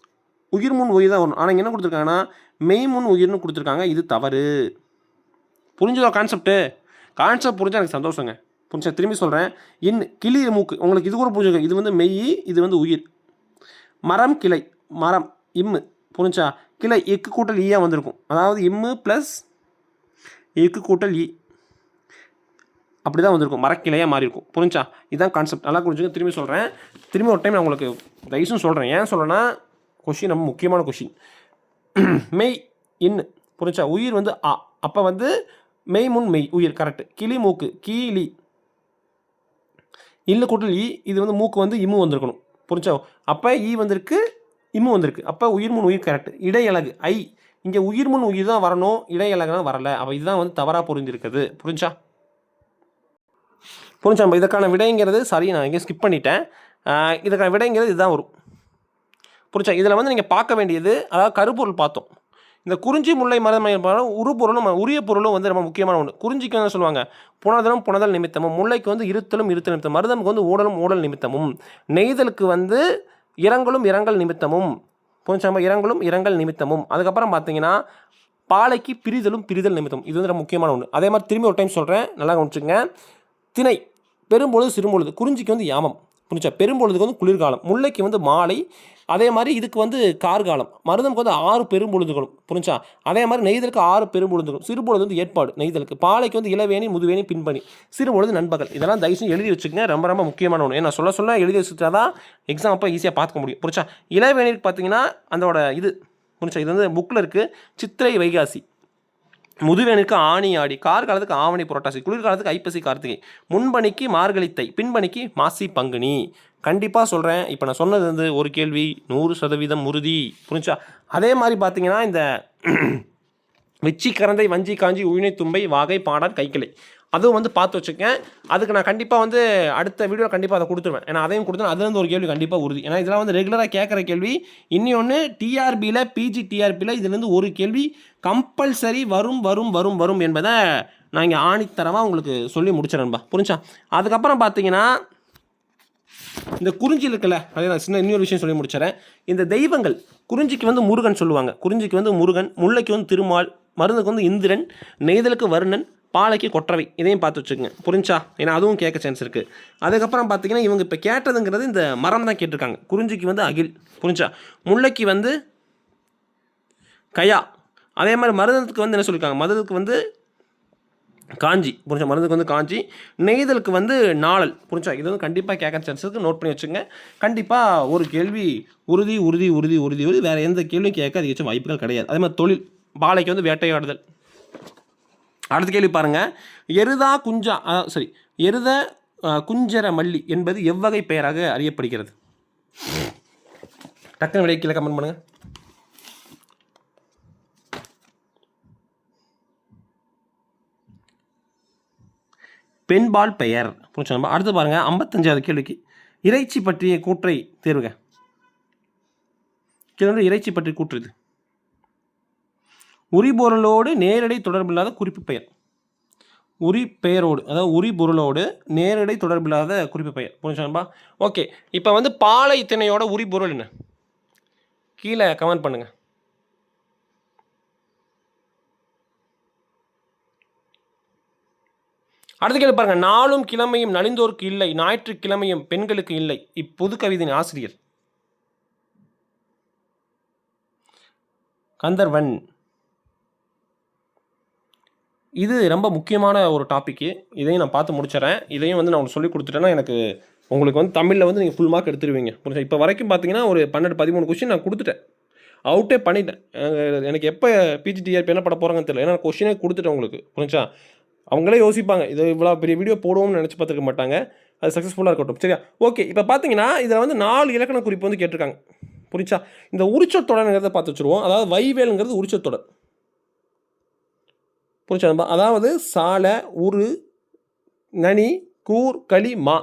உயிர் முன் உயிர் தான் வரணும். ஆனால் இங்கே என்ன கொடுத்துருக்காங்கன்னா மெய் முன் உயிர்னு கொடுத்துருக்காங்க, இது தவறு. புரிஞ்சுதோ கான்செப்ட் புரிஞ்சால் எனக்கு சந்தோஷங்க, புரிஞ்சா? திரும்பி சொல்கிறேன், கிளி மூக்கு உங்களுக்கு இது கூட புரிஞ்சுக்க, இது வந்து மெய், இது வந்து உயிர். மரம் கிளை, மரம் இம்மு புரிஞ்சா? கீழே எக்கு கூட்டல் ஈயாக வந்திருக்கும். அதாவது எம்மு ப்ளஸ் எக்கு கூட்டல் இ அப்படி தான் வந்திருக்கும். மரக்கிளையாக மாறி இருக்கும். புரிஞ்சா? இதுதான் கான்செப்ட். நல்லா புரிஞ்சுங்க. திரும்பி சொல்கிறேன். திரும்பி ஒரு டைம் நான் உங்களுக்கு தயவுசெய்து சொல்கிறேன். ஏன் சொல்கிறேன்னா கொஷின் ரொம்ப முக்கியமான கொஷின். மெய் இன்னு புரிஞ்சா? உயிர் வந்து ஆ, அப்போ வந்து மெய் முன் மெய் உயிர் கரெக்டு. கிளி மூக்கு கீழி இல்லு கூட்டல் இ, இது வந்து மூக்கு வந்து இம்மு வந்திருக்கணும். புரிஞ்சா? அப்போ ஈ வந்திருக்கு, இம்மு வந்திருக்கு. அப்போ உயிர் முன் உயிர் கரெக்டு. இடையலகு ஐ, இங்கே உயிர் முன் உயிர் தான் வரணும், இடையலகுனா வரலை. அப்போ இதுதான் வந்து தவறாக புரிஞ்சிருக்குது. புரிஞ்சா? புரிஞ்சா? நம்ம இதுக்கான விடைங்கிறது சரி, நான் இங்கே ஸ்கிப் பண்ணிட்டேன். இதுக்கான விடைங்கிறது இதுதான் வரும். புரிஞ்சா? இதில் வந்து நீங்கள் பார்க்க வேண்டியது, அதாவது கருப்பொருள் பார்த்தோம். இந்த குறிஞ்சி முல்லை மருதமயம் உருப்பொருளும் உரிய பொருளும் வந்து ரொம்ப முக்கியமான ஒன்று. குறிஞ்சிக்கு வந்து சொல்லுவாங்க புனதலும் புனதல் நிமித்தமும், முல்லைக்கு வந்து இருத்தலும் இருத்தல் நிமித்தம், மருதமுக்கு வந்து ஊடலும் ஊடல் நிமித்தமும், நெய்தலுக்கு வந்து இரங்கலும் இரங்கல் நிமித்தமும். புரிஞ்சா? இரங்கலும் இரங்கல் நிமித்தமும். அதுக்கப்புறம் பார்த்தீங்கன்னா பாலைக்கு பிரிதலும் பிரிதல் நிமித்தம். இது வந்து ரொம்ப முக்கியமான ஒன்று. அதே மாதிரி திரும்பி ஒரு டைம் சொல்கிறேன், நல்லா கவனிச்சுங்க. திணை பெரும்பொழுது சிறும்பொழுது. குறிஞ்சிக்கு வந்து யாமம். புரிஞ்சா? பெரும்பொழுதுக்கு வந்து குளிர்காலம், முல்லைக்கு வந்து மாலை, அதே மாதிரி இதுக்கு வந்து கார்காலம், மருதமுக்கு வந்து 6 பெரும்பொழுதுகளும். புரிஞ்சா? அதே மாதிரி நெய்தலுக்கு 6 பெரும்பொழுதுகளும். சிறுபொழுது வந்து ஏற்பாடு நெய்தலுக்கு, பாலைக்கு வந்து இளவேணி முதுவேணி பின்பணி, சிறுபொழுது நண்பகல். இதெல்லாம் தயவுசெய்து எழுதி வச்சுக்கங்க. ரொம்ப ரொம்ப முக்கியமான ஒன்று. நான் சொல்ல எழுதி வச்சுட்டா தான் எக்ஸாம் அப்போ ஈஸியாக பார்த்துக்க முடியும். புரிஞ்சா? இளவேணிக்கு பார்த்தீங்கன்னா அதோட இது புரிஞ்சா? இது வந்து புக்கில் இருக்குது. சித்திரை வைகாசி, முதுவேனுக்கு ஆணி ஆடி, கார்காலத்துக்கு ஆவணி புரட்டாசி, குளிர்காலத்துக்கு ஐப்பசி கார்த்திகை, முன்பணிக்கு மார்கழி தை, பின்பணிக்கு மாசி பங்குனி. கண்டிப்பாக சொல்கிறேன். இப்போ நான் சொன்னது வந்து ஒரு கேள்வி 100% உறுதி. புரிஞ்சா? அதே மாதிரி பார்த்தீங்கன்னா இந்த வெச்சி கரந்தை வஞ்சி காஞ்சி உயினை தும்பை வாகை பாடார் கைக்கிளை, அதுவும் வந்து பார்த்து வச்சுக்கேன். அதுக்கு நான் கண்டிப்பாக வந்து அடுத்த வீடியோ கண்டிப்பாக அதை கொடுத்துருவேன். ஏன்னா அதையும் கொடுத்தேன். அதுலேருந்து ஒரு கேள்வி கண்டிப்பாக உறுதி. ஏன்னா இதெல்லாம் வந்து ரெகுலராக கேட்குற கேள்வி. இன்னொன்று டிஆர்பியில் பிஜி டிஆர்பியில் இதுலேருந்து ஒரு கேள்வி கம்பல்சரி வரும் வரும் வரும் வரும் என்பதை நான் இங்கே ஆணித்தரமாக உங்களுக்கு சொல்லி முடிச்சிடறேன்பா. புரிஞ்சா? அதுக்கப்புறம் பார்த்தீங்கன்னா இந்த குறிஞ்சி இருக்குல்ல, அதே நான் சின்ன இன்னொரு விஷயம் சொல்லி முடிச்சிடறேன். இந்த தெய்வங்கள் குறிஞ்சிக்கு வந்து முருகன் சொல்லுவாங்க. குறிஞ்சிக்கு வந்து முருகன், முல்லைக்கு வந்து திருமால், மருந்துக்கு வந்து இந்திரன், நெய்தலுக்கு வருணன், பாலைக்கு கொற்றவை. இதையும் பார்த்து வச்சுக்கோங்க. புரிஞ்சா? ஏன்னா அதுவும் கேட்க சான்ஸ் இருக்குது. அதுக்கப்புறம் பார்த்தீங்கன்னா இவங்க இப்போ கேட்டதுங்கிறது இந்த மரம் தான் கேட்டிருக்காங்க. குறிஞ்சிக்கு வந்து அகில். புரிஞ்சா? முல்லைக்கு வந்து கயா. அதே மாதிரி மருதத்துக்கு வந்து என்ன சொல்லியிருக்காங்க, மருதத்துக்கு வந்து காஞ்சி. புரிஞ்சா? மருந்துக்கு வந்து காஞ்சி, நெய்தலுக்கு வந்து நாளல். புரிஞ்சா? இது வந்து கண்டிப்பாக கேட்க சான்ஸ் இருக்குது. நோட் பண்ணி வச்சுங்க. கண்டிப்பாக ஒரு கேள்வி உறுதி உறுதி உறுதி உறுதி உறுதி. வேறு எந்த கேள்வியும் கேட்க அதிகபட்சம் வாய்ப்புகள் கிடையாது. அதே மாதிரி தொழில், பாலைக்கு வந்து வேட்டையாடுதல். அடுத்த கேள்வி பாருங்கள். எருதா குஞ்சா சரி எருத குஞ்சர மல்லி என்பது எவ்வகை பெயராக அறியப்படுகிறது? டக்குனு விடை கீழே கமெண்ட் பண்ணுங்கள். பெண்பால் பெயர். புரிஞ்சா? அடுத்து பாருங்கள் 55வது கேள்விக்கு இறைச்சி பற்றிய கூற்றை தேர்வுக. கீழே இறைச்சி பற்றி கூற்றுது உரிபொருளோடு நேரடி தொடர்பில்லாத குறிப்பு பெயர். உரி பெயரோடு, அதாவது உரி பொருளோடு நேரடி தொடர்பில்லாத குறிப்பு பெயர். புரிஞ்சுப்பா? ஓகே. இப்போ வந்து பாலை திணையோட உரி பொருள் என்ன? கீழே கமெண்ட் பண்ணுங்க. அடுத்த கேள்வி பாருங்க. நாளும் கிழமையும் நலிந்தோருக்கு இல்லை, ஞாயிற்றுக்கிழமையும் பெண்களுக்கு இல்லை. இப்புது கவிதையின் ஆசிரியர் கந்தர்வன். இது ரொம்ப முக்கியமான ஒரு டாப்பிக்கு. இதையும் நான் பார்த்து முடிச்சிடறேன். இதையும் வந்து நான் உங்களுக்கு சொல்லி கொடுத்துட்டேன்னா எனக்கு உங்களுக்கு வந்து தமிழில் வந்து நீங்கள் ஃபுல் மார்க் எடுத்துருவீங்க. புரிஞ்சா? இப்போ வரைக்கும் பார்த்தீங்கன்னா ஒரு 12-13 கொஸ்டின் நான் கொடுத்துட்டேன், அவுட்டே பண்ணிட்டேன். எனக்கு எப்போ பிஜிடிஆர்பி என்ன பண்ண போகிறாங்கன்னு தெரியல. ஏன்னா கொஸ்டினே கொடுத்துட்டேன் உங்களுக்கு. புரிஞ்சா? அவங்களே யோசிப்பாங்க, இது இவ்வளோ பெரிய வீடியோ போடுவோம்னு நினச்சி பார்த்துக்க மாட்டாங்க. அது சக்ஸஸ்ஃபுல்லாக இருக்கட்டும். சரியா? ஓகே. இப்போ பார்த்தீங்கன்னா இதில் வந்து 4 இலக்கண குறிப்பு வந்து கேட்டிருக்காங்க. புரிஞ்சா? இந்த உரிச்சொத்தொடர்ங்கிறத பார்த்து வச்சுருவோம். அதாவது வைவேலுங்கிறது உரிச்சொத்தொடர். புரிஞ்சா? அதாவது சால உரு நனி கூர் களி மா.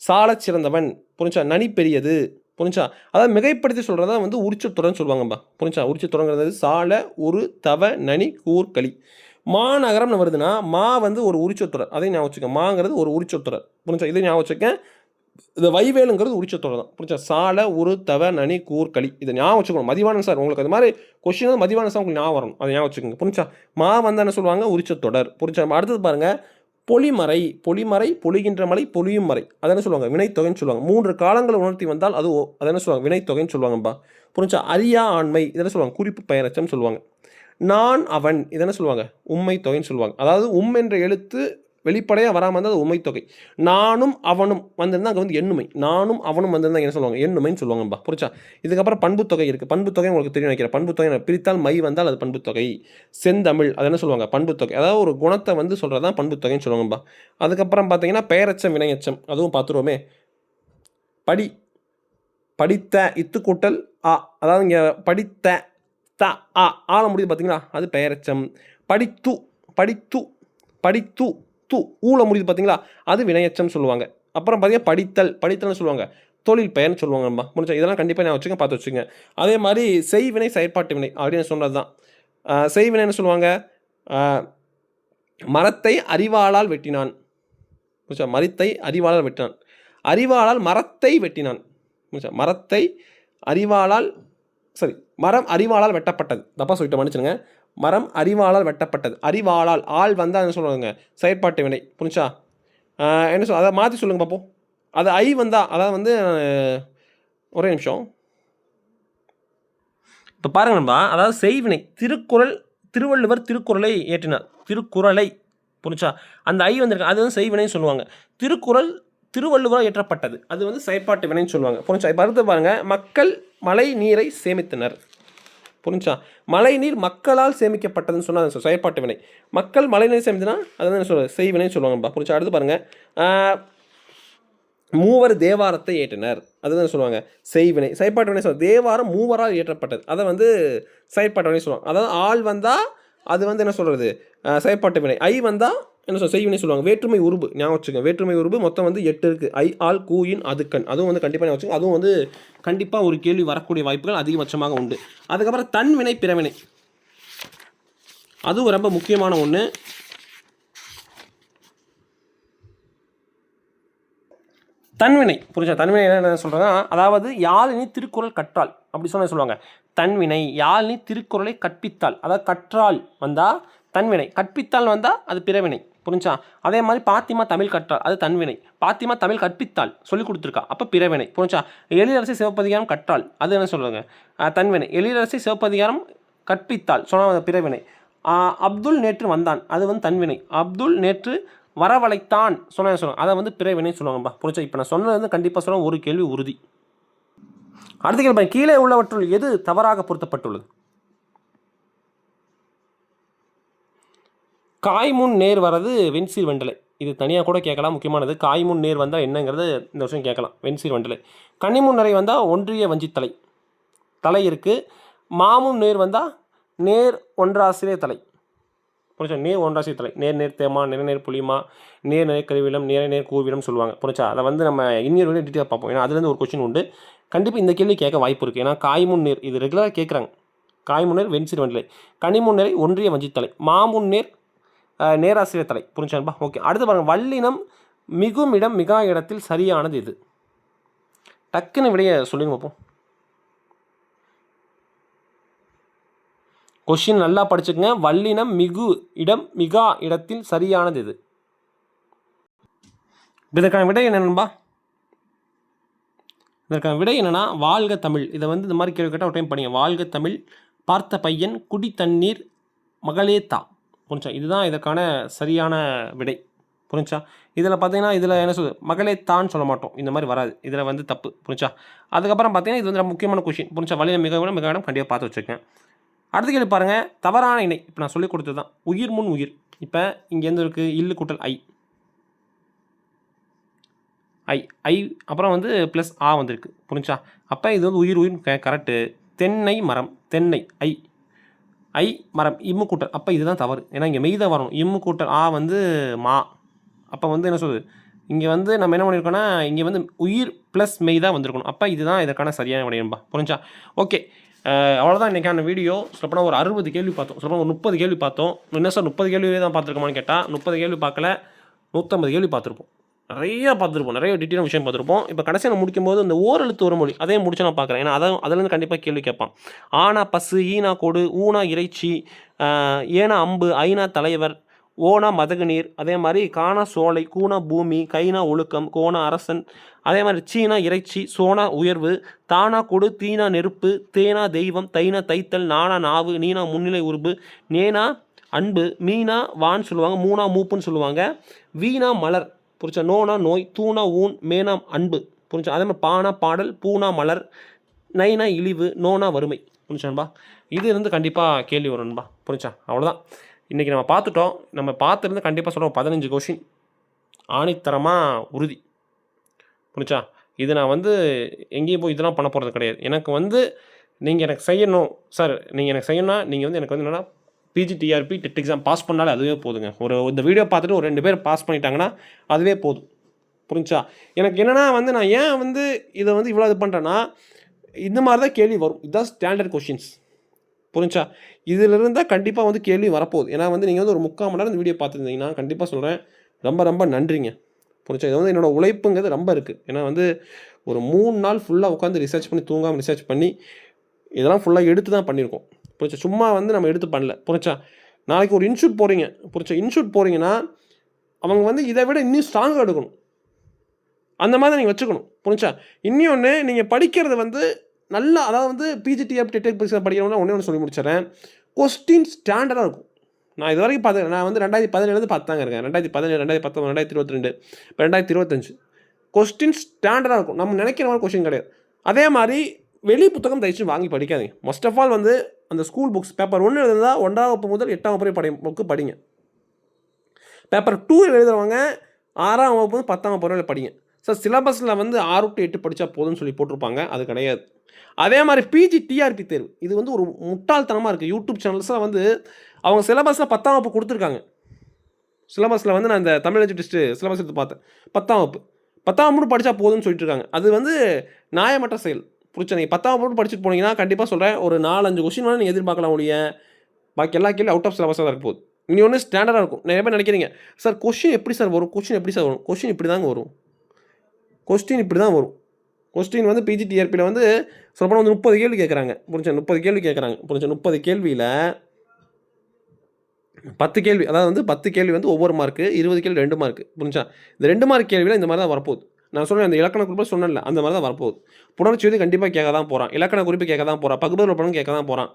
சால சிறந்தவன். புரிஞ்சா? நனி பெரியது. புரிஞ்சா? அதாவது மிகைப்படுத்தி சொல்கிறதா வந்து உரிச்சொத்தொடர்னு சொல்லுவாங்கப்பா. புரிஞ்சா? உரிச்சொத்தொடர்ங்கிறது சால உரு தவ நனி கூர் களி. மாநகரம்னு வருதுன்னா மா வந்து ஒரு உரிச்சொத்தொடர். அதையும் ஞாபகம் வச்சுக்கேன். மாங்கிறது ஒரு உரிச்சொத்தொடர். புரிஞ்சா? இதை ஞாபகம் வச்சுக்கேன். இந்த வைவேலுங்கிறது உரிச்சொத்தொடர் தான். புரிஞ்சா? சால உரு தவ நனி கூர் களி. இதை ஞாபகம் வச்சுக்கணும். மதிவானன் சார் உங்களுக்கு அது மாதிரி கொஸ்டின் வந்து மதிவானன் சார் உங்களுக்கு ஞாபகம் வரணும். அதை ஞாபகம் வச்சுக்கோங்க. புரிஞ்சா? மா வந்து என்ன சொல்லுவாங்க? உரிச்சொத்தொடர். புரிஞ்சா? அடுத்தது பாருங்கள். பொலிமறை, பொலிமறை, பொழிகின்ற மலை, பொழியும் மறை, அதை என்ன சொல்லுவாங்க, வினைத்தொகைன்னு சொல்லுவாங்க. 3 காலங்களை உணர்த்தி வந்தால் அது அதை என்ன சொல்லுவாங்க, வினைத்தொகைன்னு சொல்லுவாங்கப்பா. புரிஞ்சா? அறியா ஆண்மை, இதெல்லாம் சொல்லுவாங்க, குறிப்பு பெயரச்சம் சொல்லுவாங்க. நான் அவன், இதென்ன சொல்லுவாங்க, உண்மை தொகைன்னு சொல்லுவாங்க. அதாவது என்ற எழுத்து வெளிப்படையாக வராமல் இருந்தால் அது உண்மை தொகை. நானும் அவனும் வந்திருந்தால் அங்கே வந்து எண்ணுமை. நானும் அவனும் வந்திருந்தால் என்ன சொல்லுவாங்க, எண்ணுமைன்னு சொல்லுவாங்கப்பா. புரிச்சா? இதுக்கப்புறம் பண்புத்தொகை இருக்குது. பண்புத்தொகை உங்களுக்கு தெரியும் நினைக்கிறேன். பண்புத்தொகை பிரித்தால் மை வந்தால் அது பண்புத்தொகை. செந்தமிழ், அது என்ன சொல்லுவாங்க, பண்புத்தொகை. அதாவது ஒரு குணத்தை வந்து சொல்கிறது தான் பண்புத்தொகைன்னு சொல்லுவாங்கப்பா. அதுக்கப்புறம் பார்த்தீங்கன்னா பெயரச்சம் வினையச்சம், அதுவும் பார்த்துருவோமே. படி, படித்த, இத்து கூட்டல் ஆ, அதாவது இங்கே படித்த த ஆ, ஆள முடியுது பார்த்தீங்களா, அது பெயரச்சம். படித்து, படித்து, படித்து து ஊல முடியுது பார்த்தீங்களா, அது வினையச்சம் சொல்லுவாங்க. அப்புறம் பார்த்தீங்கன்னா படித்தல், படித்தல்னு சொல்லுவாங்க, தொழில் பெயர்னு சொல்லுவாங்கம்மா. முடிஞ்சா இதெல்லாம் கண்டிப்பாக நான் வச்சுக்க, பார்த்து வச்சுங்க. அதே மாதிரி செய்வினை செயற்பாட்டு வினை அப்படின்னு சொன்னது தான். செய்வினைன்னு சொல்லுவாங்க, மரத்தை அறிவாளால் வெட்டினான். புரிச்சா? மரத்தை அறிவாளால் வெட்டினான். அறிவாளால் மரத்தை வெட்டினான். புரிச்சா? மரத்தை அறிவாளால், சரி, மரம் அறிவாளால் வெட்டப்பட்டது, தப்பாக சொல்லிட்டு மன்னிச்சுங்க. மரம் அறிவாளால் வெட்டப்பட்டது. அறிவாளால், ஆள் வந்தால் என்ன சொல்லுவாங்க, செயற்பாட்டு வினை. புரிஞ்சா? என்ன சொல், அதை மாற்றி சொல்லுங்கள் பார்ப்போம். அது ஐ வந்தா, அதாவது வந்து ஒரே நிமிஷம். இப்போ பாருங்க நண்பா, அதாவது செய்வினை திருக்குறள், திருவள்ளுவர் திருக்குறளை ஏற்றினார். திருக்குறளை, புரிஞ்சா? அந்த ஐ வந்திருக்கு, அது வந்து செய்வினைன்னு சொல்லுவாங்க. திருக்குறள் திருவள்ளுவரால் ஏற்றப்பட்டது, அது வந்து செயற்பாட்டு வினைன்னு சொல்லுவாங்க. புரிஞ்சா? இப்போ அடுத்து பாருங்கள், மக்கள் மழை நீரை சேமித்தனர். புரிஞ்சா? மழை நீர் மக்களால் சேமிக்கப்பட்டதுன்னு சொன்னால் செயற்பாட்டு வினை. மக்கள் மழை நீர் சேமித்தனா அது என்ன சொல்கிறது, செய்வினைன்னு சொல்லுவாங்கப்பா. புரிஞ்சா? அடுத்து பாருங்கள், மூவர் தேவாரத்தை ஏற்றினர், அதுதான் சொல்லுவாங்க செய்வினை. செயற்பாட்டு வினை சொல்லுவாங்க. தேவாரம் மூவரால் ஏற்றப்பட்டது, அதை வந்து செயற்பாட்டு வினை சொல்லுவாங்க. அதாவது ஆள் வந்தால் அது வந்து என்ன சொல்கிறது, செயற்பாட்டு வினை. ஐ வந்தால் என்ன சொல்ல, செய்வினை சொல்லுவாங்க. வேற்றுமை உருபு ஞாபகம் வச்சுக்கோங்க. வேற்றுமை உருபு மொத்தம் வந்து 8 இருக்குது. ஐ, ஆள், கூயின், அதுக்கண், அதுவும் வந்து கண்டிப்பாக ஞாபகம் வச்சுக்கோங்க. அதுவும் வந்து கண்டிப்பாக ஒரு கேள்வி வரக்கூடிய வாய்ப்புகள் அதிகபட்சமாக உண்டு. அதுக்கப்புறம் தன்வினை பிறவினை, அதுவும் ரொம்ப முக்கியமான ஒன்று. தன்வினை, புரிஞ்சா? தன்வினை என்ன சொல்கிறேன்னா, அதாவது யாழினி திருக்குறள் கற்றால், அப்படி சொல்லுவாங்க. தன்வினை, யாழினி திருக்குறளை கற்பித்தால், அதாவது கற்றால் வந்தால் தன்வினை, கற்பித்தால் வந்தால் அது பிறவினை. புரிஞ்சா? அதே மாதிரி பாத்திமா தமிழ் கற்றால், அது தன்வினை. பாத்திமா தமிழ் கற்பித்தால், சொல்லி கொடுத்துருக்கா, அப்போ பிறவினை. புரிஞ்சா? எழிலரசி சிவப்பதிகாரம் கற்றால், அது என்ன சொல்லுவாங்க, தன்வினை. எழிலரசி சிவப்பதிகாரம் கற்பித்தால் சொன்ன பிறவினை. அப்துல் நேற்று வந்தான், அது வந்து தன்வினை. அப்துல் நேற்று வரவழைத்தான் சொல்லுவாங்க, அதை வந்து பிறவினை சொல்லுவாங்கப்பா. புரிஞ்சா? இப்போ நான் சொன்னது வந்து கண்டிப்பாக சொல்ல ஒரு கேள்வி உறுதி. அடுத்த கேள்வி, கீழே உள்ளவற்றுள் எது தவறாக பொருத்தப்பட்டுள்ளது? காய்முன் நேர் வரது வெண்சீர் வெண்டலை, இது தனியாக கூட கேட்கலாம், முக்கியமானது. காய்முன் நேர் வந்தால் என்னங்கிறது இந்த வருஷம் கேட்கலாம். வெண்சீர் வெண்டலை. கன்னிமுன் நிறை வந்தால் ஒன்றிய வஞ்சித்தலை, தலை இருக்குது. மாமுன் நேர் வந்தால் நேர் ஒன்றாசிரிய தலை. புரிச்சா? நேர் ஒன்றாசிரிய தலை, நேர் நேர் தேமா, நேர் நேர் புளிமா, நேர் நேர் கருவிலம், நேர நேர் கூவிலம் சொல்லுவாங்க. புரிச்சா? அதை வந்து நம்ம இன்னொரு வழியாக டீட்டெயில் பார்ப்போம். ஏன்னா அதுலேருந்து ஒரு கொஸ்டின் உண்டு, கண்டிப்பாக இந்த கேள்வி கேட்க வாய்ப்பு இருக்குது. ஏன்னா காய்முன் நேர் இது ரெகுலராக கேட்குறாங்க. காய்முன் நேர் வெண்சீர் வெண்டலை. கனிமுன் நேரை ஒன்றிய வஞ்சித்தலை. மாமுன் நேர் நேராசிரியர் தலை. புரிஞ்சான்பா? ஓகே. அடுத்து பாருங்கள், வல்லினம் மிகும் இடம் மிகா இடத்தில் சரியானது இது? டக்குன்னு விடைய சொல்லுங்க பார்ப்போம். கொஸ்டின் நல்லா படிச்சுக்கங்க. வல்லினம் மிகு இடம் மிகா இடத்தில் சரியானது இது? இதற்கான விடை என்னன்பா? இதற்கான விடை என்னன்னா, வாழ்க தமிழ். இதை வந்து இந்த மாதிரி கேள்வி கேட்டால் ஒரு டைம் படிங்க. வாழ்க தமிழ், பார்த்த பையன், குடி தண்ணீர், மகளே தா. புரிஞ்சா? இதுதான் இதற்கான சரியான விடை. புரிஞ்சா? இதில் பார்த்தீங்கன்னா, இதில் என்ன சொல்லுது, மகளே தான் சொல்ல மாட்டோம், இந்த மாதிரி வராது, இதில் வந்து தப்பு. புரிஞ்சா? அதுக்கப்புறம் பார்த்தீங்கன்னா, இது வந்து முக்கியமான கொஷின். புரிஞ்சா? வலின மிக மிக இடம் கண்டிப்பாக பார்த்து வச்சுருக்கேன். அடுத்த கேள்வி பாருங்கள், தவறான இணை. இப்போ நான் சொல்லி கொடுத்தது தான், உயிர் முன் உயிர். இப்போ இங்கேருந்து இருக்குது இல்லு கூட்டல் ஐ, ஐ ஐ அப்புறம் வந்து ப்ளஸ் ஆ வந்துருக்கு. புரிஞ்சா? அப்போ இது வந்து உயிர் உயிர் கரெக்டு. தென்னை மரம், தென்னை ஐ, ஐ மரம், இம்மு கூட்டல், அப்போ இதுதான் தவறு. ஏன்னா இங்கே மெய் தான் வரணும். இம்மு கூட்டல் ஆ வந்து மா, அப்போ வந்து என்ன சொல்லுது, இங்கே வந்து நம்ம என்ன பண்ணியிருக்கோன்னா, இங்கே வந்து உயிர் ப்ளஸ் மெய் தான் வந்திருக்கணும். அப்போ இதுதான் இதற்கான சரியான விடையன்பா. புரிஞ்சா? ஓகே, அவ்வளோதான் இன்றைக்கான வீடியோ. சொல்லப்போனால் ஒரு 60 கேள்வி பார்த்தோம், சொல்லப்போனால் ஒரு 30 கேள்வி பார்த்தோம். என்ன சார் 30 கேள்வியே தான் பார்த்துருக்கோமான்னு கேட்டால், 30 கேள்வி பார்க்கல, 150 கேள்வி பார்த்துருப்போம். நிறையா பார்த்துருப்போம், நிறைய டீட்டெயிலான விஷயம் பார்த்துருப்போம். இப்போ கடைசியாக நான் முடிக்கும் போது இந்த ஓரெழுத்து ஒரு மொழி அதையும் முடிச்சு நான் பார்க்குறேன். ஏன்னா அதிலேருந்து கண்டிப்பாக கேள்வி கேட்பான். ஆனா பசு, ஈனா கோடு, ஊனா இறைச்சி, ஏனா அம்பு, ஐனா தலைவர், ஓனா மதகு நீர், அதே மாதிரி காணா சோலை, கூனா பூமி, கைனா ஒழுக்கம், கோனா அரசன், அதே மாதிரி சீனா இறைச்சி, சோனா உயர்வு, தானா கொடு, தீனா நெருப்பு, தேனா தெய்வம், தைனா தைத்தல், நானா நாவு, நீனா முன்னிலை உருபு, நேனா அன்பு, மீனா வான்னு சொல்லுவாங்க, மூணா மூப்புன்னு சொல்லுவாங்க, வீணா மலர் புரிச்சா, நோனா நோய், தூணா ஊன், மேனா அன்பு புரிஞ்சா, அதே மாதிரி பானா பாடல், பூனா மலர், நைனா இழிவு, நோனா வறுமை புரிஞ்சான்பா. இது இருந்து கண்டிப்பாக கேள்வி வரும்பா புரிஞ்சா. அவ்வளோதான் இன்றைக்கி நம்ம பார்த்துட்டோம். நம்ம பார்த்துருந்து கண்டிப்பாக சொல்கிறோம் 15 கொஷின் ஆணித்தரமாக உறுதி புரிஞ்சா. இது நான் வந்து எங்கேயும் போய் இதெல்லாம் பண்ண போகிறது கிடையாது. எனக்கு நீங்கள் எனக்கு செய்யணும் சார், நீங்கள் எனக்கு செய்யணும்னா நீங்கள் எனக்கு என்னென்னா பிஜிடிஆர்பி டெட் எக்ஸாம் பாஸ் பண்ணாலே அதுவே போதுங்க. இந்த வீடியோ பார்த்துட்டு ஒரு 2 பேர் பாஸ் பண்ணிட்டாங்கன்னா அதுவே போதும் புரிஞ்சா. எனக்கு என்னென்னா நான் ஏன் இதை இவ்வளோ இது பண்ணுறேன்னா, இந்த மாதிரி தான் கேள்வி வரும். இதுதான் ஸ்டாண்டர்ட் கொஷின்ஸ் புரிஞ்சா. இதில் இருந்தால் கண்டிப்பாக கேள்வி வரப்போகுது. ஏன்னா நீங்கள் ஒரு 3/4 மணி நேரம் இந்த வீடியோ பார்த்துருந்தீங்கன்னா கண்டிப்பாக சொல்கிறேன், ரொம்ப ரொம்ப நன்றிங்க புரிஞ்சா. இது என்னோடய உழைப்புங்கிறது ரொம்ப இருக்குது. ஏன்னா ஒரு 3 நாள் ஃபுல்லாக உட்காந்து ரிசர்ச் பண்ணி, தூங்காமல் ரிசர்ச் பண்ணி இதெல்லாம் ஃபுல்லாக எடுத்து தான் பண்ணியிருக்கோம் புரிச்சா. சும்மா நம்ம எடுத்து பண்ணல புரிச்சா. நாளைக்கு ஒரு இன்ஸ்டியூட் போகிறீங்க புரிச்சா, இன்ஸ்டியூட் போகிறீங்கன்னா அவங்க இதை விட இன்னும் ஸ்ட்ராங்காக எடுக்கணும். அந்த மாதிரி நீங்கள் வச்சுக்கணும் புரிஞ்சா. இன்னொன்று, நீங்கள் படிக்கிறது நல்லா, அதாவது பிஜிடிஎஃப் டெட் படிக்கிறவங்க ஒன்று சொல்லி முடிச்சிடறேன். கொஸ்டின் ஸ்டாண்டர்டாக இருக்கும். நான் இது வரைக்கும் பார்த்தேன். நான் 2017 பார்த்தாங்க இருக்கேன். 2017, 2019, 2022, இப்போ 2025 கொஸ்டின் ஸ்டாண்டர்டாக இருக்கும். நம்ம நினைக்கிற மாதிரி கொஸ்டின் கிடையாது. அதே மாதிரி வெளி புத்தகம் தயவுச்சு வாங்கி படிக்காதீங்க. மஸ்ட் ஆஃப் ஆல் அந்த ஸ்கூல் புக்ஸ் பேப்பர் 1 எழுதுனா 1ஆம் வகுப்பு முதல் 8ஆம் வகுப்பு புக்கு படிங்க. பேப்பர் 2 எழுதுறவங்க 6ஆம் வகுப்பு 10ஆம் வகுப்பு வரை படிங்க. சார் சிலபஸில் 6 to 8 படித்தா போதும்னு சொல்லி போட்டிருப்பாங்க. அது கிடையாது. அதே மாதிரி பிஜிடிஆர்பி தேர்வு இது ஒரு முட்டாள்தனமாக இருக்குது. யூடியூப் சேனல்ஸில் அவங்க சிலபஸில் 10ஆம் வகுப்பு கொடுத்துருக்காங்க. சிலபஸில் நான் இந்த தமிழ் டெஸ்ட்டு சிலபஸ் எடுத்து பார்த்தேன். 10ஆம் வகுப்பு படித்தா போதும்னு சொல்லிட்டு இருக்காங்க. அது நியாயமற்ற செயல் புரிச்சா. நீங்கள் 10ஆம் வகுப்பு படிச்சுட்டு போனீங்கன்னா கண்டிப்பாக சொல்கிறேன், ஒரு 4-5 கொஸ்டின் வேணால் நீங்கள் எதிர்பார்க்கலாம் ஒழிய பாக்கி எல்லா கேள்வி அவுட் ஆஃப் சிலபஸாக தான் இருக்க போகுது. இன்னொன்று ஸ்டாண்டர்டாக இருக்கும். நிறைய பேர் நினைக்கிறீங்க, சார் கொஸ்டின் எப்படி சார் வரும், கொஸ்டின் இப்படி தாங்க வரும். கொஸ்டின் இப்படி தான் வரும். கொஸ்டின் பிஜிடிஆர்பியில் சொல்லப்போனால் 30 கேள்வி கேட்குறாங்க புரிஞ்சா. 30 கேள்வி கேட்குறாங்க புரிஞ்சா. 30 கேள்வியில் 10 கேள்வி, அதாவது 10 கேள்வி ஒவ்வொரு மார்க்கு, 20 கேள்வி 2 மார்க்கு புரிஞ்சா. இந்த 2 மார்க் கேள்வியில் இந்த மாதிரி தான் வரப்போகுது. நான் சொல்கிறேன், அந்த இலக்கண குறிப்பை சொன்னல அந்த மாதிரி தான் வரப்போகுது. புணர்ச்சி கண்டிப்பாக கேட்க தான் போகிறான். இலக்கண குறிப்பு கேட்க தான் போகிறான். பகுபொருள் படம் கேட்க தான் போகிறான்.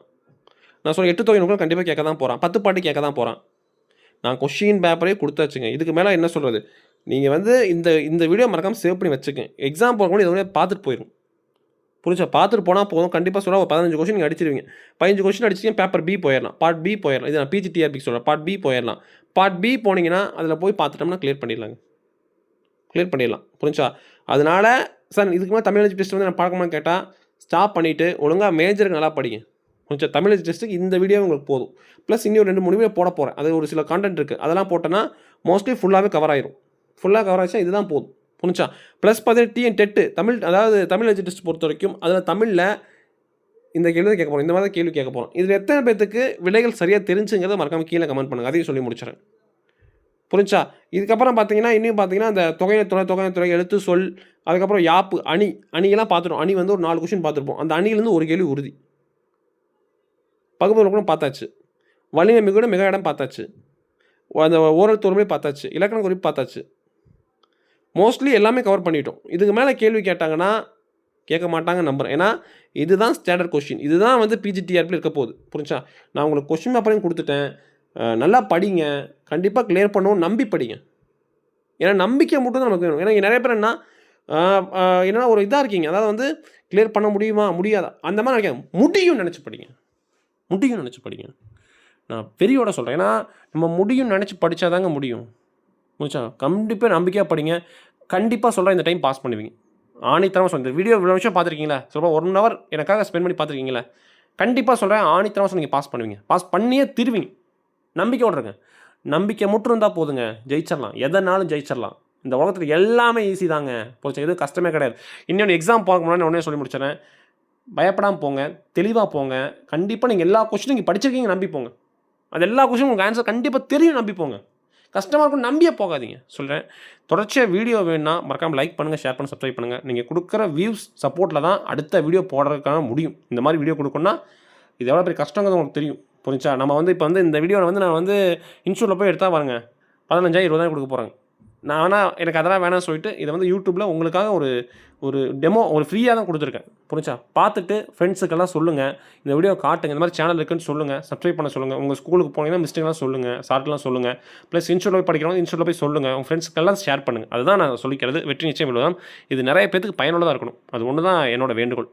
நான் சொல்கிறேன், 8 தொகை நூல்கள் கண்டிப்பாக கேட்க தான் போகிறான். 10 பாட்டு கேட்க தான் போகிறான். நான் கொஷின் பேப்பரே கொடுத்தாச்சுங்க. இதுக்கு மேலே என்ன சொல்கிறது. நீங்கள் இந்த வீடியோ மறக்காமல் சேவ் பண்ணி வச்சுக்கேன். எக்ஸாம் போகிறவங்க இதை பார்த்துட்டு போயிடும் புரிஞ்சா. பார்த்துட்டு போனால் போதும். கண்டிப்பாக சொல்ல ஒரு 15 கொஸ்டின் நீங்கள் அடிச்சிருவீங்க. 15 கொஸ்டின் அடிச்சிங்க பேப்பர் பி போயிடலாம். பார்ட் பி போயிடலாம். இது நான் பிஜிடிஆர்பி சொல்கிறேன். பார்ட் பி போயிடலாம். பார்ட் பி போனீங்கன்னா அதில் போய் பார்த்துட்டோம்னா கிளியர் பண்ணிடலாம் புரிஞ்சா. அதனால் சார் இதுக்கு மேலே தமிழ் டெஸ்ட் நான் பார்க்கணும்னு கேட்டால் ஸ்டாப் பண்ணிவிட்டு ஒழுங்காக மேஜருக்கு நல்லா படிங்க புரிஞ்சா. தமிழ் டெஸ்ட்டுக்கு இந்த வீடியோ உங்களுக்கு போதும். ப்ளஸ் இன்னும் 2-3 வீடியோ போட போகிறேன். அது ஒரு சில கான்டென்ட் இருக்குது. அதெல்லாம் போட்டோன்னா மோஸ்ட்லி ஃபுல்லாகவே கவர் ஆயிரும். ஃபுல்லாக கவர் ஆச்சா இதுதான் போதும் புரிஞ்சா. ப்ளஸ் பார்த்தீங்கன்னா டிஎன் டெட்டு தமிழ், அதாவது தமிழ் டெஸ்ட் பொறுத்த வரைக்கும் அதில் தமிழில் இந்த கேள்வி கேட்க போகிறோம். இந்த மாதிரி கேள்வி கேட்க போகிறோம். இதில் எத்தனை பேருக்கு விடைகள் சரியாக தெரிஞ்சுங்கிறத மறக்காமல் கீழே கமெண்ட் பண்ணுங்கள். அதையும் சொல்லி முடிச்சிடறேன் புரிஞ்சா. இதுக்கப்புறம் பார்த்தீங்கன்னா அந்த தொகை எழுத்து சொல், அதுக்கப்புறம் யாப்பு, அணியெல்லாம் பார்த்துட்டோம். அணி ஒரு 4 கொஸ்டின் பார்த்துருப்போம். அந்த அணியிலேருந்து ஒரு கேள்வி உறுதி. பகுபொருள் கூட பார்த்தாச்சு. வலிமை மிகுட மிக இடம் பார்த்தாச்சு. அந்த ஓரல் தோறுமே பார்த்தாச்சு. இலக்கண குறிப்பு பார்த்தாச்சு. மோஸ்ட்லி எல்லாமே கவர் பண்ணிட்டோம். இதுக்கு மேலே கேள்வி கேட்டாங்கன்னா கேட்க மாட்டாங்க நம்புகிறேன். ஏன்னா இதுதான் ஸ்டாண்டர்ட் கொஸ்டின். இதுதான் பிஜிடிஆர்பியில் இருக்க போகுது புரிஞ்சா. நான் உங்களுக்கு கொஸ்டின் பேப்பரையும் கொடுத்துட்டேன். நல்லா படிங்க. கண்டிப்பாக கிளியர் பண்ணுவோம். நம்பி படிங்க. ஏன்னா நம்பிக்கை மட்டும் தான் நமக்கு வேணும். ஏன்னா நிறைய பேர் என்னன்னா ஒரு இதாக இருக்கீங்க, அதாவது கிளியர் பண்ண முடியுமா முடியாதா அந்த மாதிரி நினைக்காங்க. முடியும்னு நினச்சி படிங்க. நான் பெரியோட சொல்கிறேன். ஏன்னா நம்ம முடியும்னு நினச்சி படித்தா தாங்க முடியும் புரிஞ்சா. கண்டிப்பாக நம்பிக்கையாக படிங்க. கண்டிப்பாக சொல்கிறேன், இந்த டைம் பாஸ் பண்ணுவீங்க. ஆணித்தரமாக சொல்கிறேன். இந்த வீடியோ இவ்வளோ விஷயம் பார்த்துருக்கீங்களா, சொல்ல 1 hour எனக்காக ஸ்பெண்ட் பண்ணி பார்த்துருக்கீங்களா, கண்டிப்பாக சொல்கிறேன், ஆணித்தரமாக நீங்கள் பாஸ் பண்ணுவீங்க. பாஸ் பண்ணியே திருவீங்க. நம்பிக்கையோடு இருங்க. நம்பிக்கை மட்டும் இருந்தால் போதுங்க, ஜெயிச்சிடலாம். எதனாலும் ஜெயிச்சிடலாம். இந்த உலகத்தில் எல்லாமே ஈஸி தாங்க புரிஞ்சா. எதுவும் கஷ்டமே கிடையாது. இன்னொன்று எக்ஸாம் பார்க்க முன்னாடி உடனே சொல்லி முடிச்சிடறேன். பயப்படாமல் போங்க, தெளிவாக போங்க. கண்டிப்பாக நீங்கள் எல்லா கொஸ்டினும் நீங்கள் படிச்சிருக்கீங்க நம்பி போங்க. அது எல்லா கொஸ்டினும் உங்களுக்கு ஆன்சர் கண்டிப்பாக தெரியும் நம்பி போங்க. கஷ்டமாக இருக்கும் நம்பியே போகாதீங்க சொல்கிறேன். தொடர்ச்சியாக வீடியோ வேணும்னா மறக்காமல் லைக் பண்ணுங்கள், ஷேர் பண்ணி சப்ஸ்கிரைப் பண்ணுங்கள். நீங்கள் கொடுக்குற வியூஸ் சப்போர்ட்டில் தான் அடுத்த வீடியோ போடுறதுக்கான முடியும். இந்த மாதிரி வீடியோ கொடுக்கணும்னா இது எவ்வளோ பெரிய கஷ்டங்கிறது உங்களுக்கு தெரியும் புரிஞ்சா? நம்ம வந்து இப்போ வந்து இந்த வீடியோவில் வந்து நான் வந்து இன்ஸ்டியூட்டில் போய் எடுத்தால் பாருங்க 15,000 20,000 கொடுக்க போகிறாங்க. நான் ஆனால் எனக்கு அதெல்லாம் வேணாம்னு சொல்லிட்டு இதை வந்து யூடியூப்பில் உங்களுக்காக ஒரு ஒரு டெமோ ஒரு ஃப்ரீயாக தான் கொடுத்துருக்கேன். புரிஞ்சா? பார்த்துட்டு ஃப்ரெண்ட்ஸுக்கெல்லாம் சொல்லுங்கள், இந்த வீடியோ காட்டுங்க, இந்த மாதிரி சேனல் இருக்குன்னு சொல்லுங்கள், சப்ஸ்கிரைப் பண்ண சொல்லுங்கள். உங்கள் ஸ்கூலுக்கு போனீங்கன்னா மிஸ்டேக்லாம் சொல்லுங்கள், சார்ட்லாம் சொல்லுங்கள். ப்ளஸ் இன்ஸ்டியூட்டில் போய் படிக்கிறவங்க இன்ஸ்டியூட்டில் போய் சொல்லுங்கள், உங்கள் ஃப்ரெண்ட்ஸ்க்கெல்லாம் ஷேர் பண்ணுங்கள். அதுதான் நான் சொல்லிக்கிறது. வெற்றி நிச்சயம் இவ்வளோ தான். இது நிறைய பேத்துக்கு பயனுள்ளதாக இருக்கணும். அது ஒன்று தான் என்னோட வேண்டுகோள்.